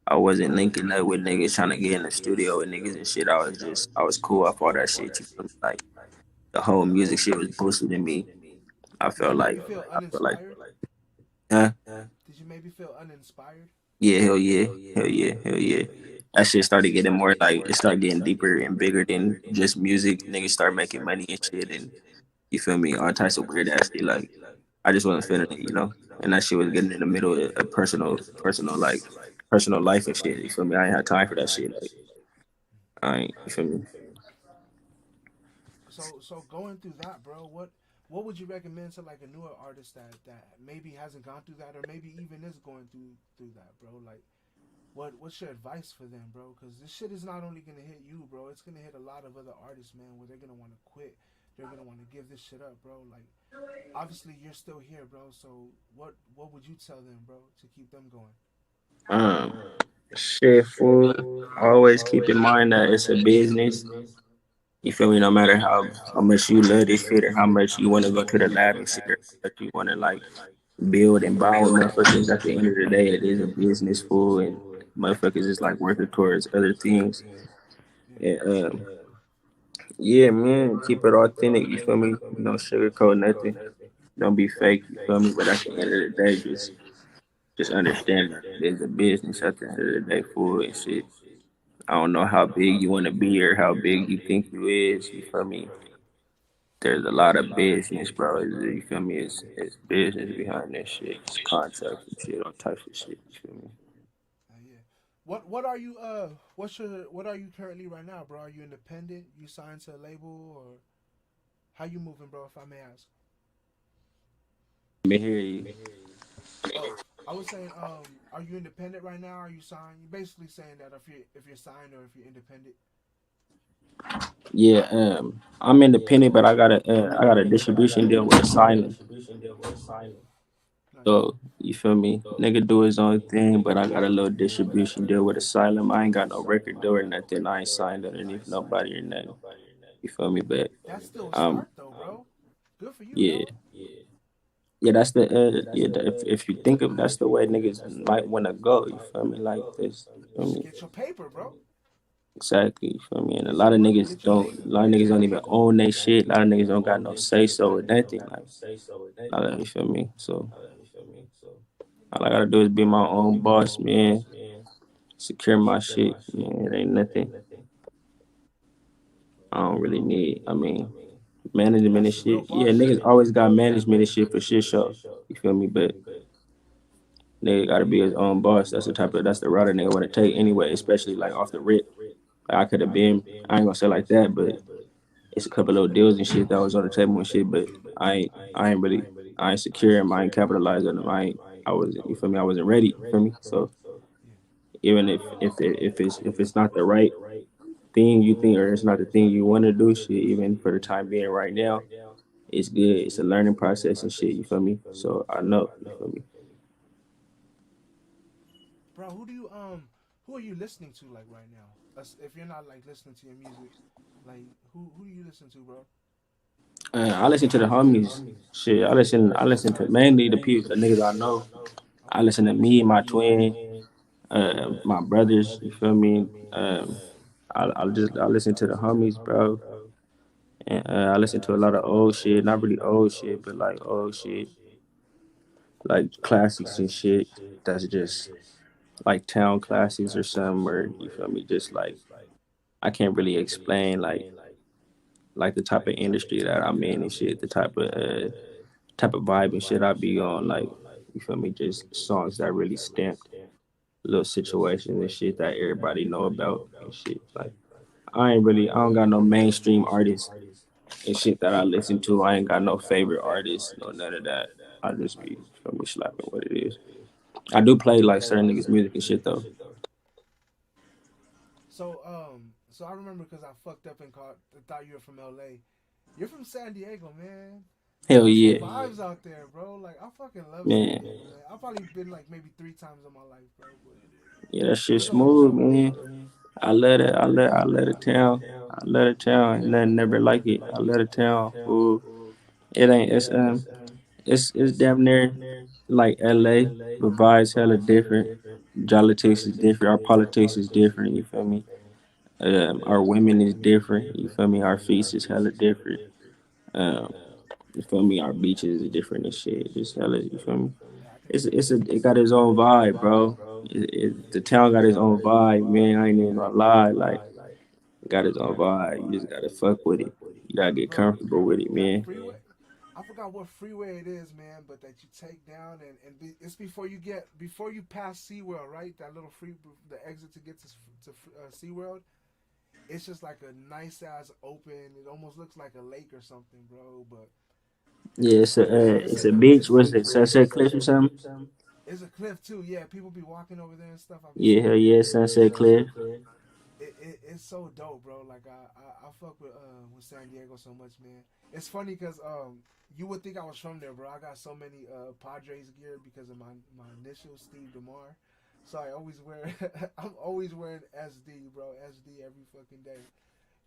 I wasn't linking up with niggas trying to get in the studio with niggas and shit. I was cool off all that shit. You feel me? Like the whole music shit was boosted in me. I Did you felt like maybe feel I felt like uninspired? huh? Did you maybe feel uninspired? Yeah, hell yeah. Hell yeah, hell yeah. That shit started getting more like it started getting deeper and bigger than just music. Niggas start making money and shit and you feel me, all types of weird ass shit. Like I just wasn't feeling it. And that shit was getting in the middle of personal life and shit. You feel me? I ain't had time for that shit. Like I ain't. You feel me? So going through that, bro, what would you recommend to like a newer artist that maybe hasn't gone through that or maybe even is going through that, bro? Like what's your advice for them, bro? Because this shit is not only gonna hit you, bro. It's gonna hit a lot of other artists, man. Where they're gonna want to quit. They're gonna want to give this shit up, bro. Like obviously you're still here, bro. So what would you tell them, bro, to keep them going? Um, shit, fool. Always keep in mind that it's a business. You feel me? No matter how much you love this shit or how much you want to go to the lab and shit or how much you want to like build and buy with motherfuckers. At the end of the day, it is a business, fool, and motherfuckers is like working towards other things. Yeah. And yeah, man, keep it authentic. You feel me? Don't sugarcoat nothing. Don't be fake. You feel me? But at the end of the day, just understand that it's a business. At the end of the day, fool and shit. I don't know how big you want to be or how big you think you is. You feel me? There's a lot of business, bro. You feel me? It's business behind this shit. It's contracts and shit, all types of shit. You feel me? Yeah. What are you what are you currently right now, bro? Are you independent? You signed to a label or how you moving, bro? If I may ask. Let me hear you. Oh, I was saying, are you independent right now? Are you signed? You're basically saying that if you're signed or if you're independent. Yeah, I'm independent, but I got a distribution deal with Asylum. Nice. So you feel me? Nigga do his own thing, but I got a little distribution deal with Asylum. I ain't got no record deal or nothing. I ain't signed underneath nobody or nothing. You feel me? But That's still a um, start though, bro. Good for you, yeah, dog. yeah. That's the yeah. If you think of that's the way niggas might wanna go. You feel me? Like this. You feel Just me? get your paper, bro. Exactly. You feel me? And a lot of niggas Get your don't. A paper. lot of niggas don't even own their shit. A lot of niggas don't got no say so or nothing. Like, you feel me? So all I gotta do is be my own boss, man. Secure my shit, man. It ain't nothing I don't really need. I mean, management and That's the real shit. Yeah, boss niggas shit. always got management and shit for shit show. You feel me? But nigga gotta be his own boss. That's the route a nigga wanna take anyway, especially like off the rip. Like I could have been, I ain't gonna say like that, but it's a couple little deals and shit that was on the table and shit, but I ain't secure them, I ain't capitalized on them. I wasn't, you feel me? I wasn't ready, you feel me? So Yeah. even if it's not the right thing you think or it's not the thing you want to do, shit, even for the time being right now, it's good. It's a learning process and shit, you feel me? So I know, you feel me? Bro, who are you listening to like right now? If you're not like listening to your music, like who do you listen to, bro? I listen to the homies. Shit, I listen to mainly the people, the niggas I know. I Okay. listen to me, my twin, my brothers. You feel me? I listen to the homies, bro, and I listen to a lot of old shit. Not really old shit, but like old shit, like classics and shit. That's just like town classics or something. Or you feel me? Just like I can't really explain. Like like the type of industry that I'm in and shit, the type of vibe and shit I be on, like you feel me, just songs that really stamped little situations and shit that everybody know about and shit. Like I don't got no mainstream artists and shit that I listen to. I ain't got no favorite artists, no none of that. I just be feel me slapping what it is. I do play like certain niggas music and shit though. So I remember because I fucked up and thought you were from LA. You're from San Diego, man. Hell There's some yeah, vibes out there, bro. Like I fucking love San man. Diego, man. I've probably been like maybe 3 times in my life, bro. But Yeah, that shit it's always smooth, dope. man. I love it. I love the town. I love the town. Ain't nothing never like it. I love the town. Ooh, it ain't. It's damn near like LA, but vibes hella different. Politics is different. Our politics is different. You feel me? Our women is different. You feel me? Our feast is hella different. Um, you feel me? Our beaches is different and shit. Just hella. You feel me? Yeah, I can dig It that. got its own vibe, bro. The town got its own vibe, man. I ain't even gonna lie. Like, it got its own vibe. You just gotta fuck with it. You gotta get Bro, comfortable with it, that man. freeway. I forgot what freeway it is, man, but that you take down it's before you pass SeaWorld, right? That little the exit to get to SeaWorld. It's just like a nice ass open. It almost looks like a lake or something, bro. But Yeah, it's a beach. What's it? Sunset Cliff or something? it's a cliff too. Yeah, people be walking over there and stuff. I've been Yeah, seeing hell it. yeah, Sunset Cliff. It's so dope, bro. Like I fuck with San Diego so much, man. It's funny because you would think I was from there, bro. I got so many Padres gear because of my initials, Steve DeMar. So I always wear I'm always wearing SD, bro. SD every fucking day.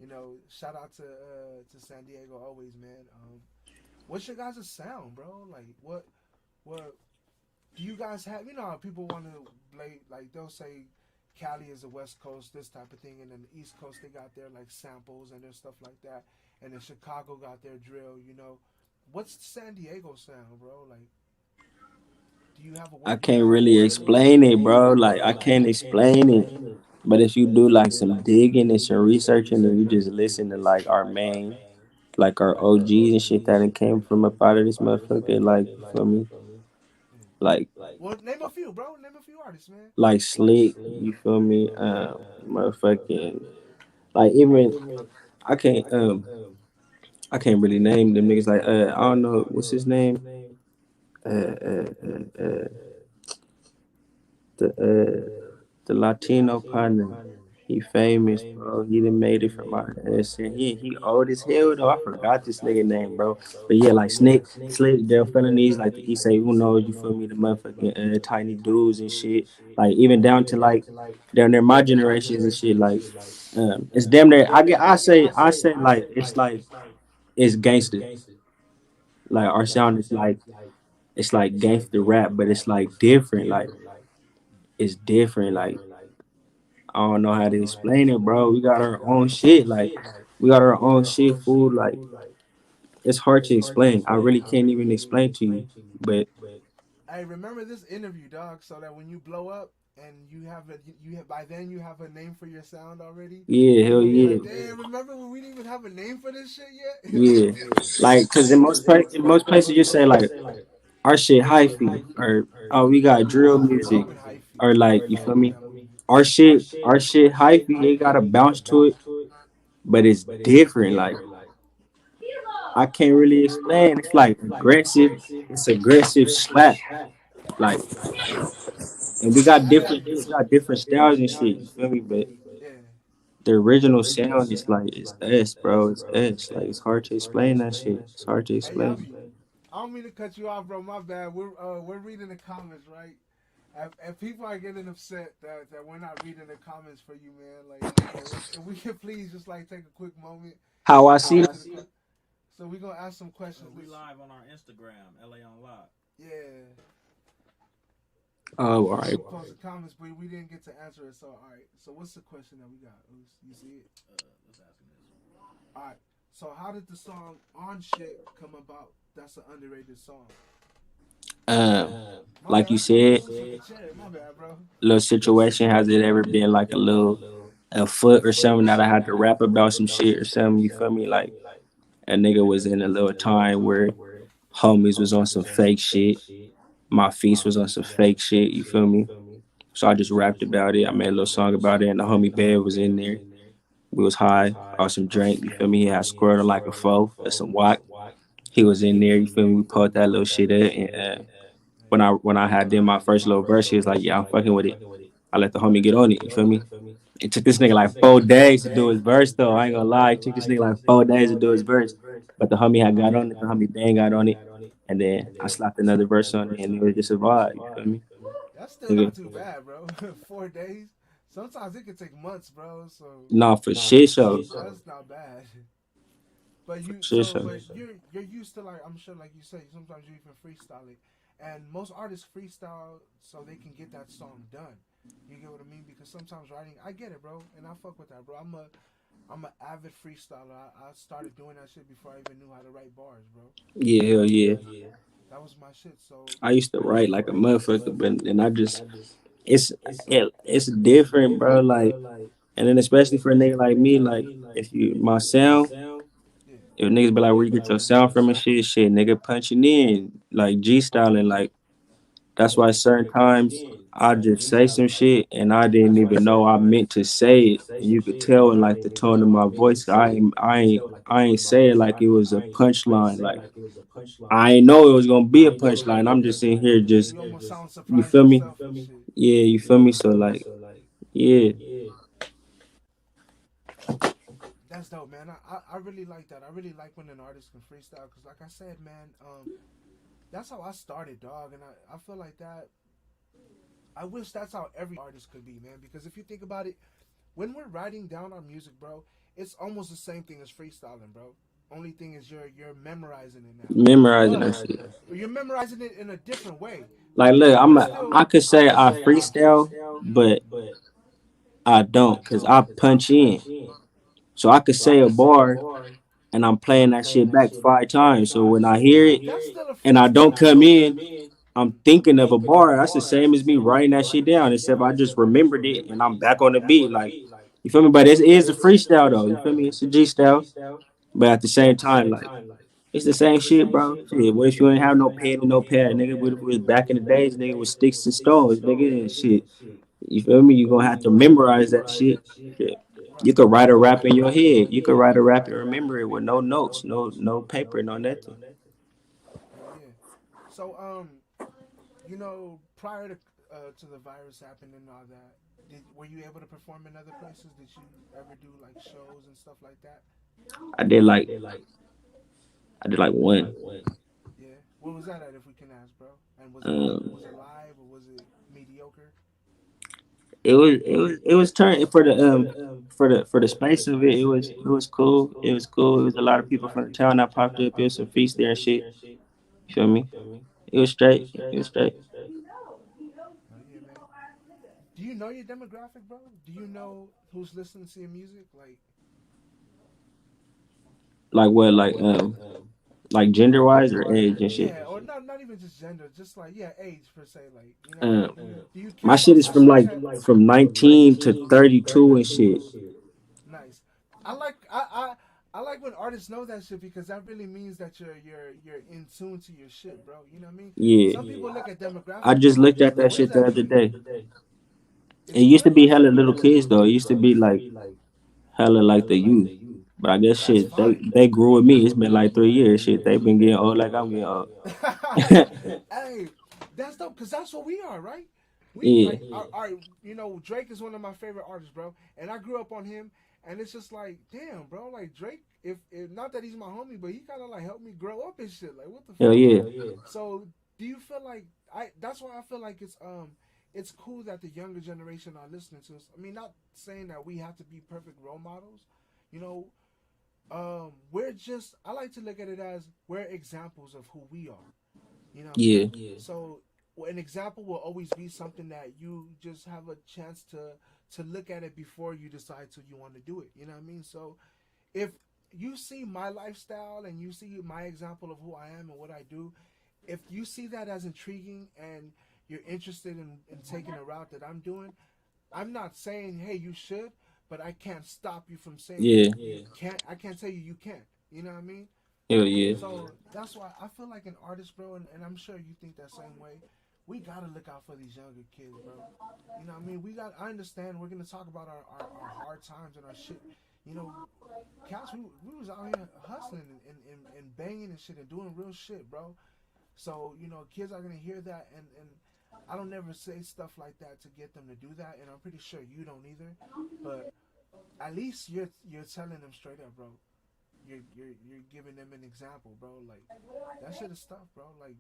You know, shout out to San Diego always, man. What's your guys' sound, bro? Like what do you guys have? You know how people want to play, like they'll say Cali is the West Coast, this type of thing, and then the East Coast they got their like samples and their stuff like that, and then Chicago got their drill. You know, what's San Diego sound, bro? Like, do you have a I word? Do you can't have a really word? explain it, bro. Like I can't explain it. But if you do like some digging and some researching, and you just listen to like our main, like our OGs and shit that done came from up out of this motherfucker, like you feel me, Yeah. like Well, name a few, bro. Name a few artists, man. Slick, you feel me, motherfucking like even I can't I can't really name them niggas like I don't know what's his name the the Latino partner. He famous, bro. He done made it from out of S. And he old as hell though. I forgot this nigga name, bro. But yeah, like Slick, Dale Felonies, like the East say, who knows? You feel me? The motherfucking tiny dudes and shit. Like even down to like down there my generations and shit. Like it's damn near. I say like it's gangster. Like our sound is like it's like gangster rap, but it's like different. Like it's different. Like I don't know how to explain it, bro. We got our own shit. Like we got our own shit, food. Like it's hard to explain. I really can't even explain to you. But Hey, remember this interview, dog, so that when you blow up and you have by then you have a name for your sound already. yeah, hell People be yeah, like, "Damn, remember when we didn't even have a name for this shit yeah. yet?" Like, cause in most places you say like our shit hyphy or oh we got drill I music fuck with hyphy. or like you feel me. Our shit hyphy. It got a bounce to it, but it's different. Like I can't really explain. It's like aggressive. It's aggressive slap. Like and we got different styles and shit. You feel me? But Yeah. the original sound is like it's us, bro. It's us. Like it's hard to explain that shit. It's hard to Hey, explain. Yabbie, I don't mean to cut you off, bro. My bad. We're reading the comments, right? And people are getting upset that we're not reading the comments for you, man. Like, if we could please just like take a quick moment How I and see get it. to the. So we're gonna ask some questions. We live on our Instagram, LA on Live. Yeah. Oh, all So right. we posted comments, but we didn't get to answer it. So all right. So what's the question that we got? You see it? Let's ask him this. All right. So how did the song "On Shit" come about? That's an underrated song. Um, My like bad. you I thought you said, was with the chair. My bad, bro. little situation. Has it ever been like a foot or something that I had to rap about some shit or something? You feel me? Like A nigga was in a little time where homies was on some fake shit. My feast was on some fake shit. You feel me? So I just rapped about it. I made a little song about it, and the homie Bear was in there. We was high on some drink. You feel me? He had squirted like a foe or some wok. He was in there. You feel me? We pulled that little shit up, and when I had did my first little verse, he was like, "Yeah, I'm fucking with it." I let the homie get on it. You feel me? It took this nigga like 4 days to do his verse though. I ain't gonna lie. It took this nigga like 4 days to do his verse. But the homie had got on it. The homie Bang got on it, and then I slapped another verse on it, and it was just a vibe. You feel me? That's still Nigga. not too bad, bro. 4 days. Sometimes it could take months, bro. So Nah, for shit show. that's not bad. But For you, shit so show. but you're used to, like, I'm sure, like you say, sometimes you even freestyle it, and most artists freestyle so they can get that song done. You get what I mean? Because sometimes writing, I get it, bro, and I fuck with that, bro. I'm a avid freestyler. I started doing that shit before I even knew how to write bars, bro. Yeah, hell yeah. That was my shit. So I used to write like a motherfucker, but then I just it's different, bro. Like, and then especially for a nigga like me, like if you my sound, yeah, if niggas be like, where you get your sound from and shit, nigga punching in like G styling, like that's why certain times I just say some shit and I didn't even know I meant to say it, and you could tell in like the tone of my voice. I ain't say it like it was a punchline. Like I ain't know it was gonna be a punchline. I'm just in here yeah, just you almost sound you surprised feel me? yourself and shit. Yeah, you feel me? So like yeah. That's dope, man. I really like that. I really like when an artist can freestyle because, like I said, man, that's how I started, dog. And I feel like that. I wish that's how every artist could be, man. Because if you think about it, when we're writing down our music, bro, it's almost the same thing as freestyling, bro. Only thing is you're memorizing it now, Memorizing that but shit. you're memorizing it in a different way. Like look, But it's still, I could say I freestyle, but I don't, cause I punch in. So I could say a bar and I'm playing that shit back 5 times. So when I hear it that's still a and I don't freestyle, come bro. in, I'm thinking of a bar. That's the same as me writing that shit down, except I just remembered it and I'm back on the beat. Like, you feel me? But it is a freestyle though. You feel me? It's a G style. But at the same time, like, it's the same shit, bro. Shit, what if you ain't have no pen and no pad, nigga? What if it was back in the days, nigga, with sticks and stones, nigga, and shit. You feel me? You gonna have to memorize that shit. Shit. You Right. could write a rap in your head. You could write a rap and remember it with no notes, no paper, no nothing. Hell yeah. So prior to the virus happening and all that, were you able to perform in other places? Did you ever do like shows and stuff like that? I did like I did like one. Yeah. Where was that at, if we can ask, bro? And Um, was it live or was it mediocre? it was turned for the space of it. It was cool. It was cool. It was a lot of people from the town that popped up. It was some feast there and shit. You feel me? It was straight. It was straight. Oh yeah, man. Do you know your demographic, bro? Do you know who's listening to your music? Like what? Like gender wise or age and shit. Yeah, or not even just gender, just like, yeah, age per se. Like, you know what I mean? Um, Do you care my about shit is from like Snapchat? from 19 to 32 and shit. Nice. I like I like when artists know that shit because that really means that you're in tune to your shit, bro. You know what I mean? Yeah, Some people look at I demographics just and like, looked damn, at bro, that what does shit the that other mean? day. It Is it used to good or be is hella it? little kids though. It used to be like hella like the youth. But I guess That's shit, they fine. they grew with me. It's been like 3 years. Shit, they been getting old like I'm getting old. Hey, that's dope because that's what we are, right? We Yeah, like Drake is one of my favorite artists, bro, and I grew up on him, and it's just like, damn, bro, like Drake. If not that he's my homie, but he kind of like helped me grow up and shit. Like, what the hell fuck? yeah. So, do you feel like I? That's why I feel like it's cool that the younger generation are listening to us. I mean, not saying that we have to be perfect role models, you know. We're just. I like to look at it as we're examples of who we are. You know what I mean? Yeah, So an example will always be something that you just have a chance to look at it before you decide to you want to do it. You know what I mean? So if you see my lifestyle and you see my example of who I am and what I do, if you see that as intriguing and you're interested in taking a route that I'm doing, I'm not saying hey you should, but I can't stop you from saying yeah, you can't. I can't tell you you can't. You know what I mean? Hell yeah. So that's why I feel like an artist, bro, and I'm sure you think that same way. We gotta look out for these younger kids, bro. You know what I mean? I understand we're gonna talk about our hard times and our shit. You know, Cash, we was out here hustling and banging and shit and doing real shit, bro. So, you know, kids are gonna hear that and I don't never say stuff like that to get them to do that, and I'm pretty sure you don't either. But at least you're telling them straight up, bro. You're giving them an example, bro. Like that shit is tough, bro. Like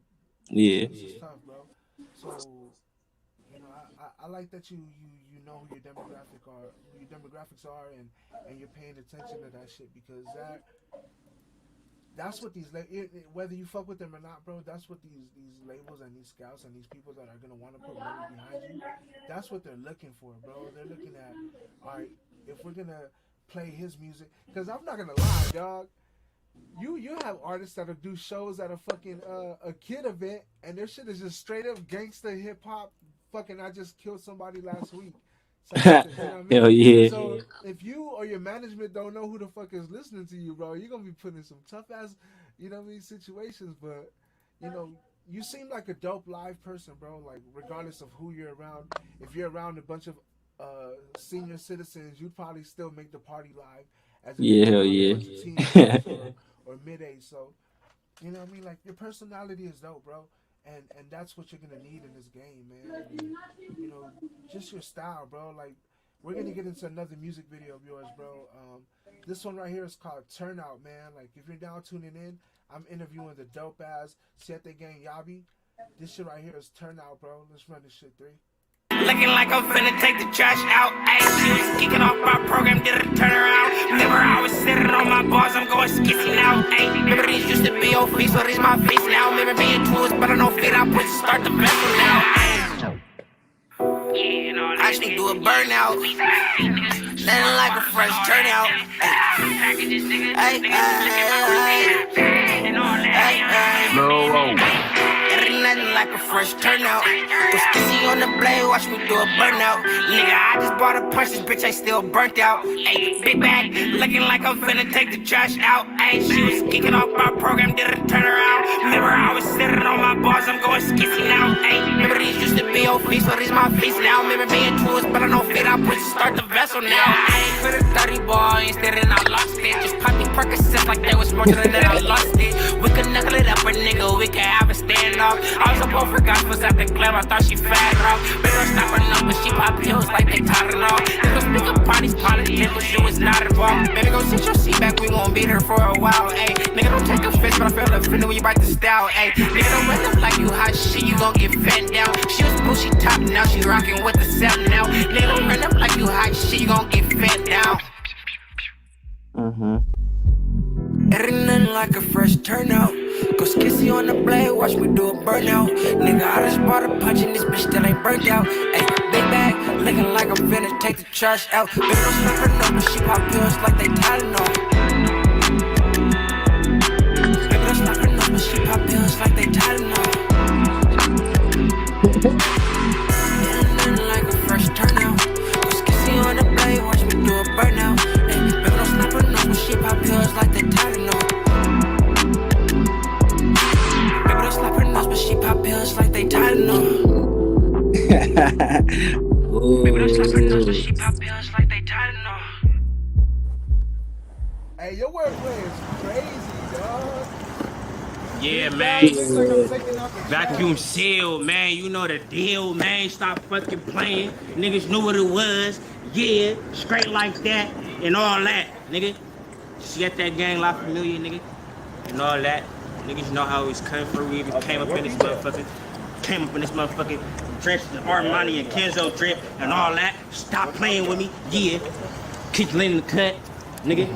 Yeah. this is tough, bro. So you know, I like that you know who your demographics are, and you're paying attention to that shit because that's what these whether you fuck with them or not, bro. That's what these labels and these scouts and these people that are gonna want to put money behind you. That's what they're looking for, bro. They're looking at, all right, if we're gonna play his music, because I'm not gonna lie, dog. You have artists that'll do shows at a fucking a kid event, and their shit is just straight up gangster hip hop. Fucking, I just killed somebody last week. So, you know what I mean? Hell yeah. So if you or your management don't know who the fuck is listening to you, bro, you're gonna be put in some tough ass, you know what I mean, situations. But you know, you seem like a dope live person, bro. Like regardless of who you're around, if you're around a bunch of senior citizens, you'd probably still make the party live. As Yeah, hell yeah. Or mid-age. So you know what I mean? Like your personality is dope, bro. And that's what you're gonna need in this game, man. And, you know, just your style, bro. Like we're gonna get into another music video of yours, bro. This one right here is called Turnout, man. Like if you're down tuning in, I'm interviewing the dope ass SieteGang Yabbie. This shit right here is Turnout, bro. Let's run this shit 3. Looking like I'm finna take the trash out. Ayy, she was kicking off my program, did a turnaround. Remember I was sitting on my bars, I'm going skissy now. Ayy, remember these used to be your face, so these my face now. Remember being tools, but I don't fit, I put start the vessel now. Ayy, I actually do a burnout. Nothing like a fresh turnout. Ayy, nothing like a fresh turnout. Was kissy on the blade, watch me do a burnout. Nigga, I just bought a punch, this bitch ain't still burnt out. Ayy, big bag, looking like I'm finna take the trash out. Ayy, she was kicking off my program, did a turnaround. Remember I was sitting on my bars, I'm going skissy now. Ayy, remember these used to be your face, so these my face now. Remember being tools, but I don't fit, I put start the vessel now. Ayy, put a 30 ball instead and I lost it. Just pop me Percocets like they was more than that I lost it. We could knuckle it up a nigga, we could have a standoff. I was up over gospels at the club, I thought she fat off. Bitch, stop her number, she pop pills like they Tylenol. Nigga speak up parties, politics, she was not involved. Baby, go sit your seat back, we gon' beat her for a while, ayy. Nigga, don't take offense, but I feel offended when you bite the style, ayy. Nigga, don't run up like you hot shit, you gon' get fed down. She was bushy top, now she rockin' with the set now. Nigga, don't run up like you hot shit, you gon' get fed down. It ain't nothing like a fresh turnout. Go skissy on the blade, watch me do a burnout. Nigga, I just bought a punch and this bitch still ain't burnt out. Ayy, big bag, looking like I'm finna take the trash out. Bitch, don't slap her no, but she pop pills like they Tylenol. Bitch, don't slap her no, but she pop pills like they Tylenol. It ain't nothing like a fresh turnout. Go skissy on the blade, watch me do a burnout. Ayy, bitch, don't slap her no, but she pop pills like they Tylenol. Slap her nose, but she pop pills like they Tylenol. Baby, don't slap her nose, but she pop pills like they Tylenol. Hey, your wordplay is crazy, dog. Yeah, man. Vacuum sealed, man. You know the deal, man. Stop fucking playing. Niggas knew what it was. Yeah, straight like that and all that, nigga. SieteGang, La Familia, nigga, and all that. Niggas know how it's coming through. We even came up in this motherfucker. Drenched in Armani and Kenzo drip and all that. Stop playing with me. Yeah. Keep letting the cut, nigga.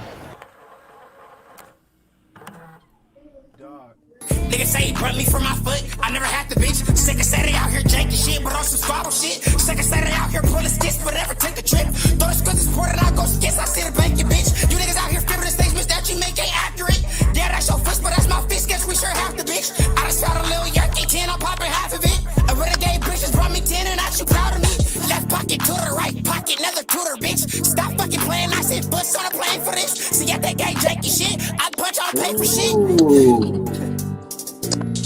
Niggas say he brought me from my foot. I never had the bitch. Second Saturday out here janking shit, but on some squabble shit. Second Saturday out here pulling skits, but never take a trip. Throw the squid sport and I go skits. I see the blanket, bitch. You niggas out here flipping the statements that you make ain't accurate. Yeah, that's your fist, but that's my fist. Guess we sure have the bitch. I just found a little Yankee 10, I'm popping half of it. A renegade bitches brought me 10 and I you proud of me. Left pocket to the right pocket, another tutor, bitch. Stop fucking playing. I said bust on a plane for this. SieteGang janky shit. I punch all I pay for shit. Ooh.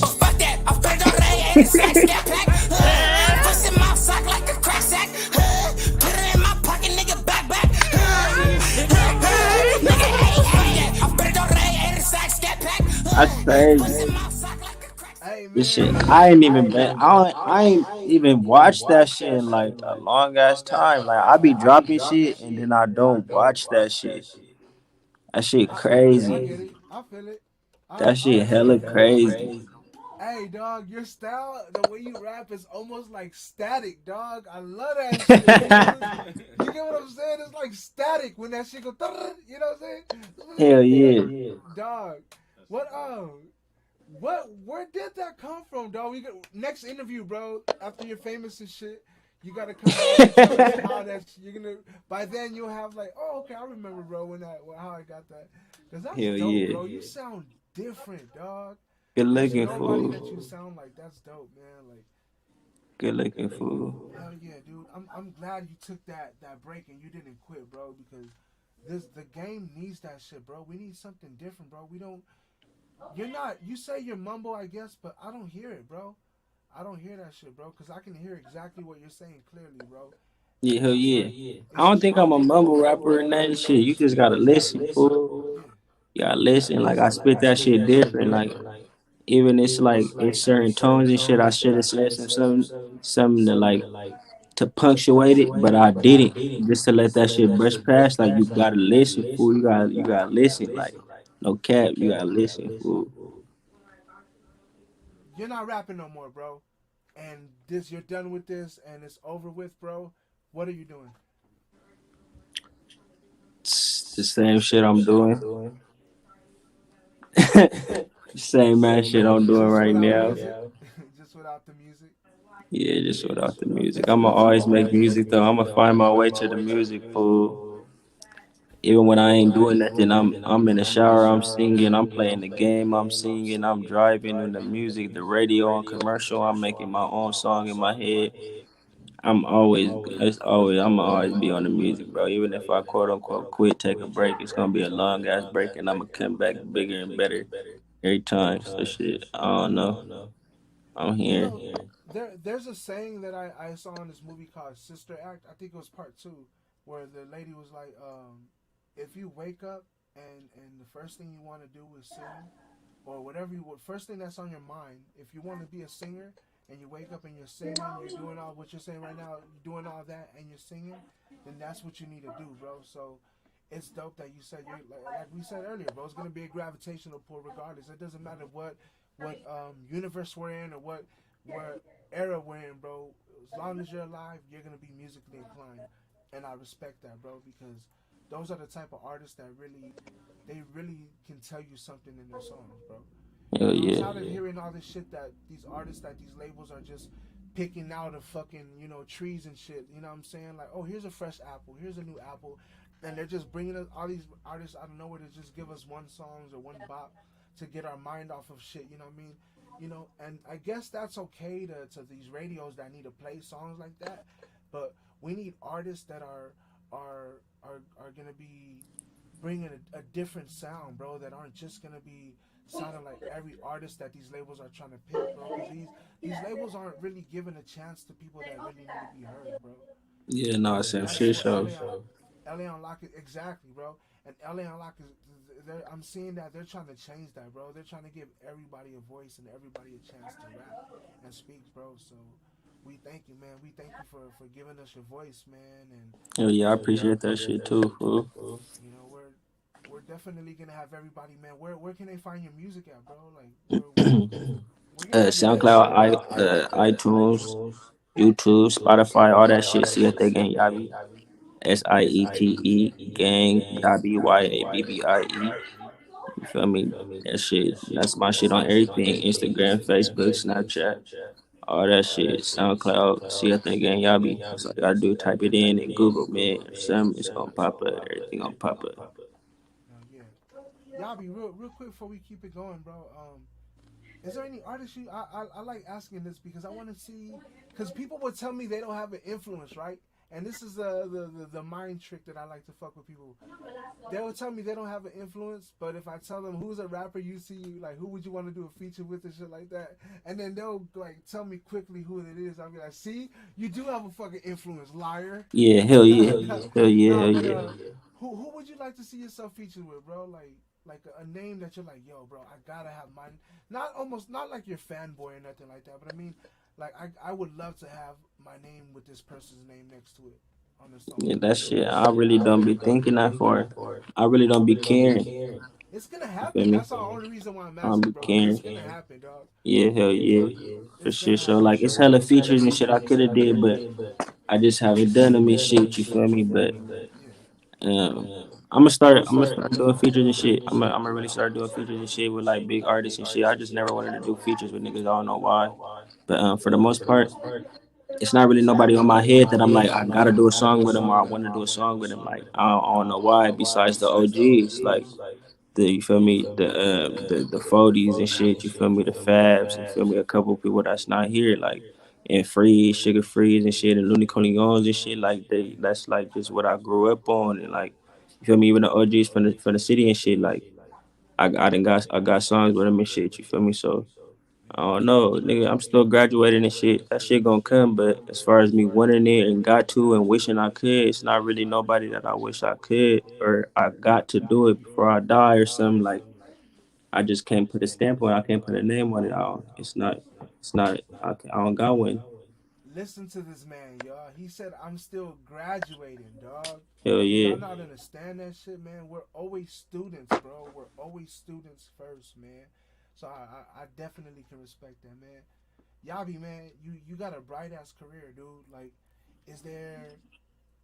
But fuck that, I'm finna go lay 86 scat pack. Puss in my sock like a crack sack. Put it in my pocket, nigga, back. Nigga, hey, I'm finna go lay 86 scat pack. That's Puss crazy. in my sock like a crack sack. Hey This shit, man, I ain't even been. I ain't even watched that shit in like a long ass time. Like I be dropping shit and then I don't watch that shit. That shit I get crazy. it. I feel it. That I shit feel it, hella man. crazy. Hey, dog, your style, the way you rap is almost like static, dog. I love that shit, dude. You get what I'm saying? It's like static when that shit go. You know what I'm saying? Hell yeah. Dog, what where did that come from, dog? Next interview, bro. After you're famous and shit, you gotta come back and tell us how that you're gonna. By then you'll have like, oh, okay, I remember, bro, how I got that. Cause that's Hell dope, yeah. bro. You sound different, dog. Good There's looking nobody fool. that you sound like. That's dope, man. Like, Good looking fool. hell yeah, dude. I'm glad you took that break and you didn't quit, bro. Because the game needs that shit, bro. We need something different, bro. We don't. You're not. You say you're mumble, I guess, but I don't hear it, bro. I don't hear that shit, bro. Because I can hear exactly what you're saying clearly, bro. Yeah, And hell yeah. I it's don't just think I'm a mumble rapper and that shit. You just gotta listen, fool. yeah. You gotta You gotta listen. Like I listen. spit that shit different. Like even it's like it's certain tones and shit. I should have said something to like to punctuate it, but I didn't. Just to let that shit brush past. Like you gotta listen, fool. You gotta listen. Like no cap, you gotta listen, fool. You're not rapping no more, bro. And you're done with this and it's over with, bro. What are you doing? It's the same shit I'm doing. Same man shit I'm doing Just right without now. music. Just without the music. Yeah, just without the music. It's I'ma what you always want. make music though. I'ma find my way to the music, fool. Even when I ain't doing nothing, I'm in the shower, I'm singing, I'm playing the game, I'm singing, I'm driving in the music, the radio on commercial, I'm making my own song in my head. I'ma always be on the music, bro. Even if I quote unquote quit, take a break, it's gonna be a long ass break and I'ma come back bigger and better every time. So shit, I don't know. I'm You here. know, there's a saying that I saw in this movie called Sister Act. I think it was part two, where the lady was like, if you wake up and the first thing you want to do is sing, or whatever first thing that's on your mind, if you want to be a singer and you wake up and you're singing, you're doing all what you're saying right now, you're doing all that and you're singing, then that's what you need to do, bro. So it's dope that you said you're like we said earlier, bro. It's gonna be a gravitational pull regardless. It doesn't matter what universe we're in or what era we're in, bro. As long as you're alive, you're gonna be musically inclined, and I respect that, bro, because those are the type of artists that really can tell you something in their songs, bro. Hell I'm yeah. tired of hearing all this shit that these artists, that these labels are just picking out of fucking, trees and shit. You know what I'm saying? Like, oh, here's a fresh apple, here's a new apple, and they're just bringing us all these artists out of nowhere to just give us one songs or one bop to get our mind off of shit. You know what I mean? And I guess that's okay to these radios that need to play songs like that, but we need artists that are gonna be bringing a different sound, bro. That aren't just gonna be sounding like every artist that these labels are trying to pick, bro. Because these labels aren't really giving a chance to people that really need to be heard, bro. Yeah, no, And same that's shit what show. LA Unlock is exactly, bro. And LA Unlock is. I'm seeing that they're trying to change that, bro. They're trying to give everybody a voice and everybody a chance to rap and speak, bro. So we thank you, man. We thank you for giving us your voice, man. And Hell yeah, I appreciate that shit too, fool. we're definitely gonna have everybody, man. Where can they find your music at, bro? Like we're gonna have your SoundCloud, website. iTunes, YouTube, Spotify, all that shit. SieteGang Yabbie. SIETE gang Yabbie. You feel me? That shit. That's my shit on everything. Instagram, Facebook, Snapchat, all that shit. SoundCloud, SieteGang Yabbie. That's all you gotta do. Type it in Google, man. Some it's gonna pop up. Everything gonna pop up. Yeah, Yabi, real quick before we keep it going, bro. Is there any artists I like asking this because I want to see, because people would tell me they don't have an influence, right? And this is the mind trick that I like to fuck with people. They will tell me they don't have an influence, but if I tell them who's a rapper you see, like who would you want to do a feature with and shit like that, and then they'll like tell me quickly who it is, I'll be like, see, you do have a fucking influence, liar. Yeah, hell yeah, hell yeah, Nah, hell but yeah. who would you like to see yourself featured with, bro? Like a name that you're like, yo, bro, I gotta have mine. Not like you're fanboy or nothing like that, but I mean, like I would love to have my name with this person's name next to it on the song. Yeah, that shit. I really don't be thinking that far. I really don't be caring. It's gonna You feel happen. me? That's the only reason why I'm I don't asking, be bro. It's caring. gonna happen, dog. Yeah, hell yeah, for It's sure. gonna So happen. like, it's hella features and shit I could have did, but I just haven't done them and shit. You feel me? But Yeah. um, I'm gonna start doing features and shit. I'm gonna really start doing features and shit with like big artists and shit. I just never wanted to do features with niggas. I don't know why, but for the most part, it's not really nobody on my head that I'm like I gotta do a song with them or I want to do a song with them. Like I don't know why. Besides the OGs, like the you feel me the 40s and shit. You feel me the Fabs. You feel me a couple people that's not here like. And Freeze, Sugar Freeze and shit, and Looney Coneons and shit, like that's like just what I grew up on, and like you feel me, even the OGs from the city and shit, like I got songs with them and shit, you feel me? So I don't know, nigga. I'm still graduating and shit. That shit gonna come, but as far as me wanting it and got to and wishing I could, it's not really nobody that I wish I could or I got to do it before I die or something. Like I just can't put a stamp on it. I can't put a name on it. All. It's not. It's not. I don't got one. Listen to this man, y'all. He said I'm still graduating, dog. Hell Do yeah. y'all not understand that shit, man? We're always students, bro. We're always students first, man. So I definitely can respect that, man. Yabi, man, you got a bright ass career, dude. Like, is there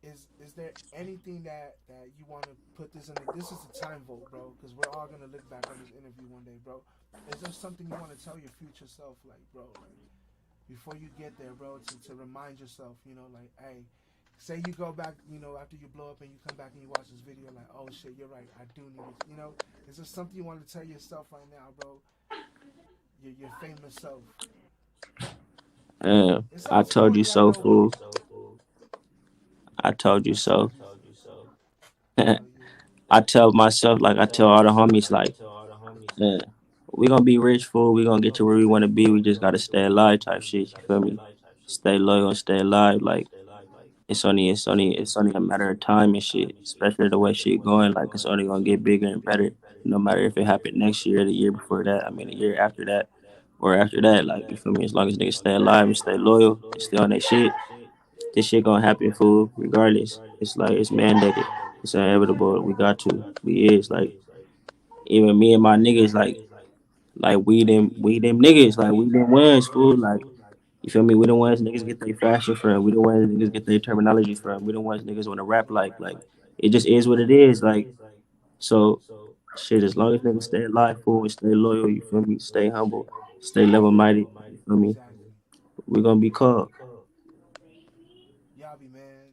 is there anything that you want to put this in? This is a time vote, bro, because we're all gonna look back on this interview one day, bro. Is there something you want to tell your future self, like, bro, like before you get there, bro, to remind yourself, like, hey, say you go back, after you blow up and you come back and you watch this video, like, oh shit, you're right, I do need it, Is there something you want to tell yourself right now, bro? Your famous self. I told you so, fool. I told you so. Hell yeah. I tell myself, like I tell all the homies, like, uh, we gonna be rich, fool. We gonna get to where we wanna be. We just gotta stay alive, type shit. You feel me? Stay loyal and stay alive. Like it's only a matter of time and shit. Especially the way shit going, like it's only gonna get bigger and better. No matter if it happened next year, the year before that, I mean, the year after that, or after that. Like you feel me? As long as niggas stay alive and stay loyal and stay on that shit, this shit gonna happen, fool. Regardless, it's like it's mandated. It's inevitable. We got to. We is like even me and my niggas like we them niggas like we them ones, fool. Like you feel me? We the ones niggas get their fashion from. We the ones niggas get their terminology from. We the ones niggas want to rap like it just is what it is. Like so shit. As long as niggas stay alive, fool, and stay loyal. You feel me? Stay humble. Stay level minded. You feel me? Exactly. We gonna be called. Yabi, man,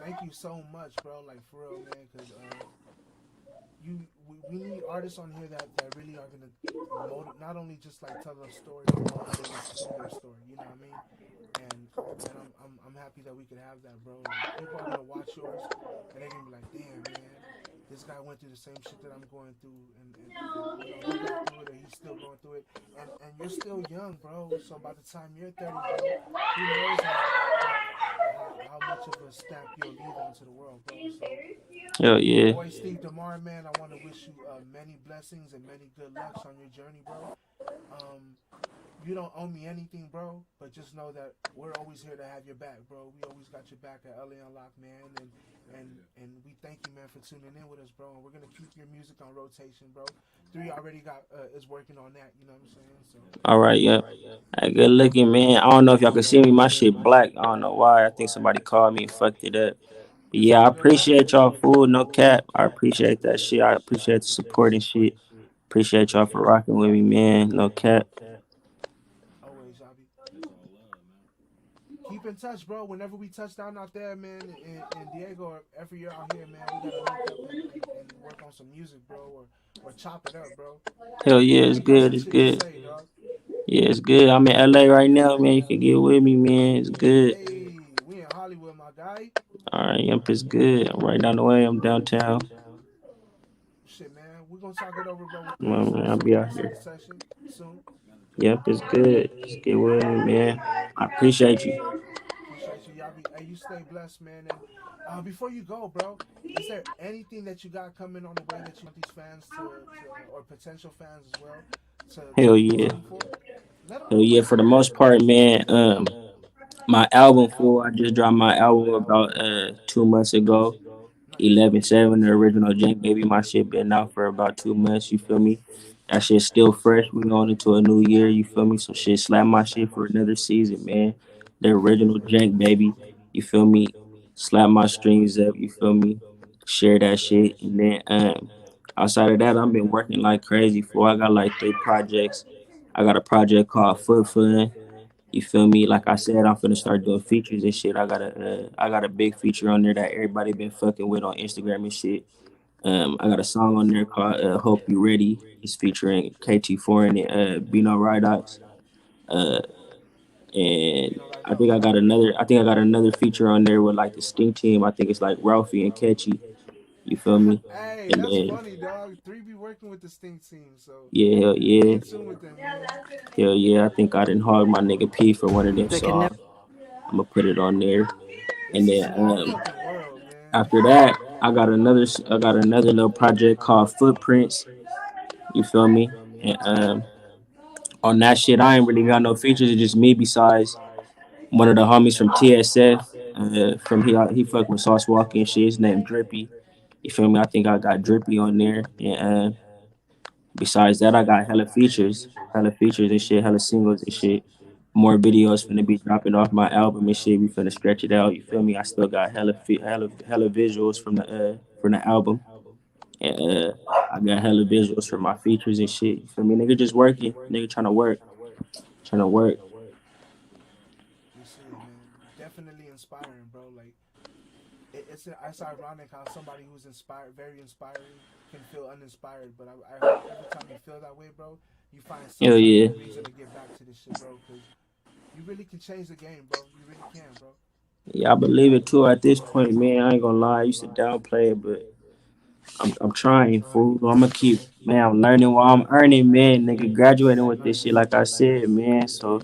thank you so much, bro. Like, for real, man, because we need artists on here that really are gonna not only just like tell their story but motivate us through their story. You know what I mean? And I'm happy that we could have that, bro. Like, people are gonna watch yours and they're gonna be like, damn, man, this guy went through the same shit that I'm going through, and he got through it, or he's still going through it, and you're still young, bro. So by the time you're 30, bro, who knows how much of a stamp you'll leave onto the world, bro. So Hell yeah. boy, Steve DeMar, man, I want to wish you many blessings and many good lucks on your journey, bro. You don't owe me anything, bro, but just know that we're always here to have your back, bro. We always got your back at LA Unlocked, man, and we thank you, man, for tuning in with us, bro. And we're gonna keep your music on rotation, bro. 3 already got is working on that, you know what I'm saying? So All right, yeah. Hey, good looking, man. I don't know if y'all can see me. My shit black. I don't know why. I think somebody called me and fucked it up. But it's yeah, I all good, bro. appreciate y'all, fool. No cap. I appreciate that shit. I appreciate the support and shit. Appreciate y'all for rocking with me, man. No cap. Always, Javi. Keep in touch, bro. Whenever we touch down out there, man, in Diego, or every year out here, man, we gotta link up and work on some music, bro, or chop it up, bro. Hell yeah, I know it's you got some good. It's shit to good. say, dog. Yeah, it's good. I'm in LA right now, man. You can get with me, man. It's good. Hey, we in Hollywood. Hollywood, my guy. All right, yep, it's good. I'm right down the way. I'm downtown. Shit, man. We're gonna talk it over, bro, with Come on, the man. I'll be out second here. session soon. Yep, it's good. Just get with me, man. I appreciate you. Appreciate you, Yabbie. Hey, you stay blessed, man. And before you go, bro, is there anything that you got coming on the way that you want these fans to or potential fans as well, to Hell be yeah. tuned for? Let them Hell know yeah. right For the now, man. most part, man. My album full. I just dropped my album about 2 months ago. Nice. 11/7, the original Jank Baby. My shit been out for about 2 months. You feel me? That shit's still fresh. We going into a new year. You feel me? So shit, slap my shit for another season, man. The original Jank Baby. You feel me? Slap my strings up. You feel me? Share that shit, and then outside of that, I've been working like crazy. For I got like 3 projects. I got a project called Foot Fun. You feel me? Like I said, I'm finna start doing features and shit. I got a big feature on there that everybody been fucking with on Instagram and shit. I got a song on there called "Hope You Ready." It's featuring KT4 and Bino Ridox. Uh, and Be no right I out. think I got another. I think I got another feature on there with like the Stink Team. I think it's like Ralphie and Catchy. You feel me? Hey, And that's then funny, dog. 3 be working with the Stink team, so yeah, hell be yeah, in tune with them, man. hell yeah. I think I didn't hog my nigga P for one of them songs. I'm gonna put it on there. And It's a then small fucking world, man. after that, I got another little project called Footprints. You feel me? And on that shit, I ain't really got no features. It's just me besides one of the homies from TSF. From he fuck with Sauce Walker and shit. His name Drippy. You feel me? I think I got Drippy on there. And besides that, I got hella features and shit, hella singles and shit. More videos finna be dropping off my album and shit. We finna stretch it out. You feel me? I still got hella visuals from the album. And I got hella visuals for my features and shit. You feel me? Nigga just working. Nigga trying to work. Trying to work. We see it, man. Definitely inspiring, bro. Like it's ironic how somebody who's inspired, very inspiring, can feel uninspired. But I hope every time you feel that way, bro, you find some Hell type yeah. of reason to get back to this shit, bro. Because you really can change the game, bro. You really can, bro. Yeah, I believe it too at this point, man. I ain't gonna lie. I used to downplay it, but I'm trying, fool. I'm gonna keep, man, I'm learning while I'm earning, man. Nigga graduating with this shit, like I said, man. So,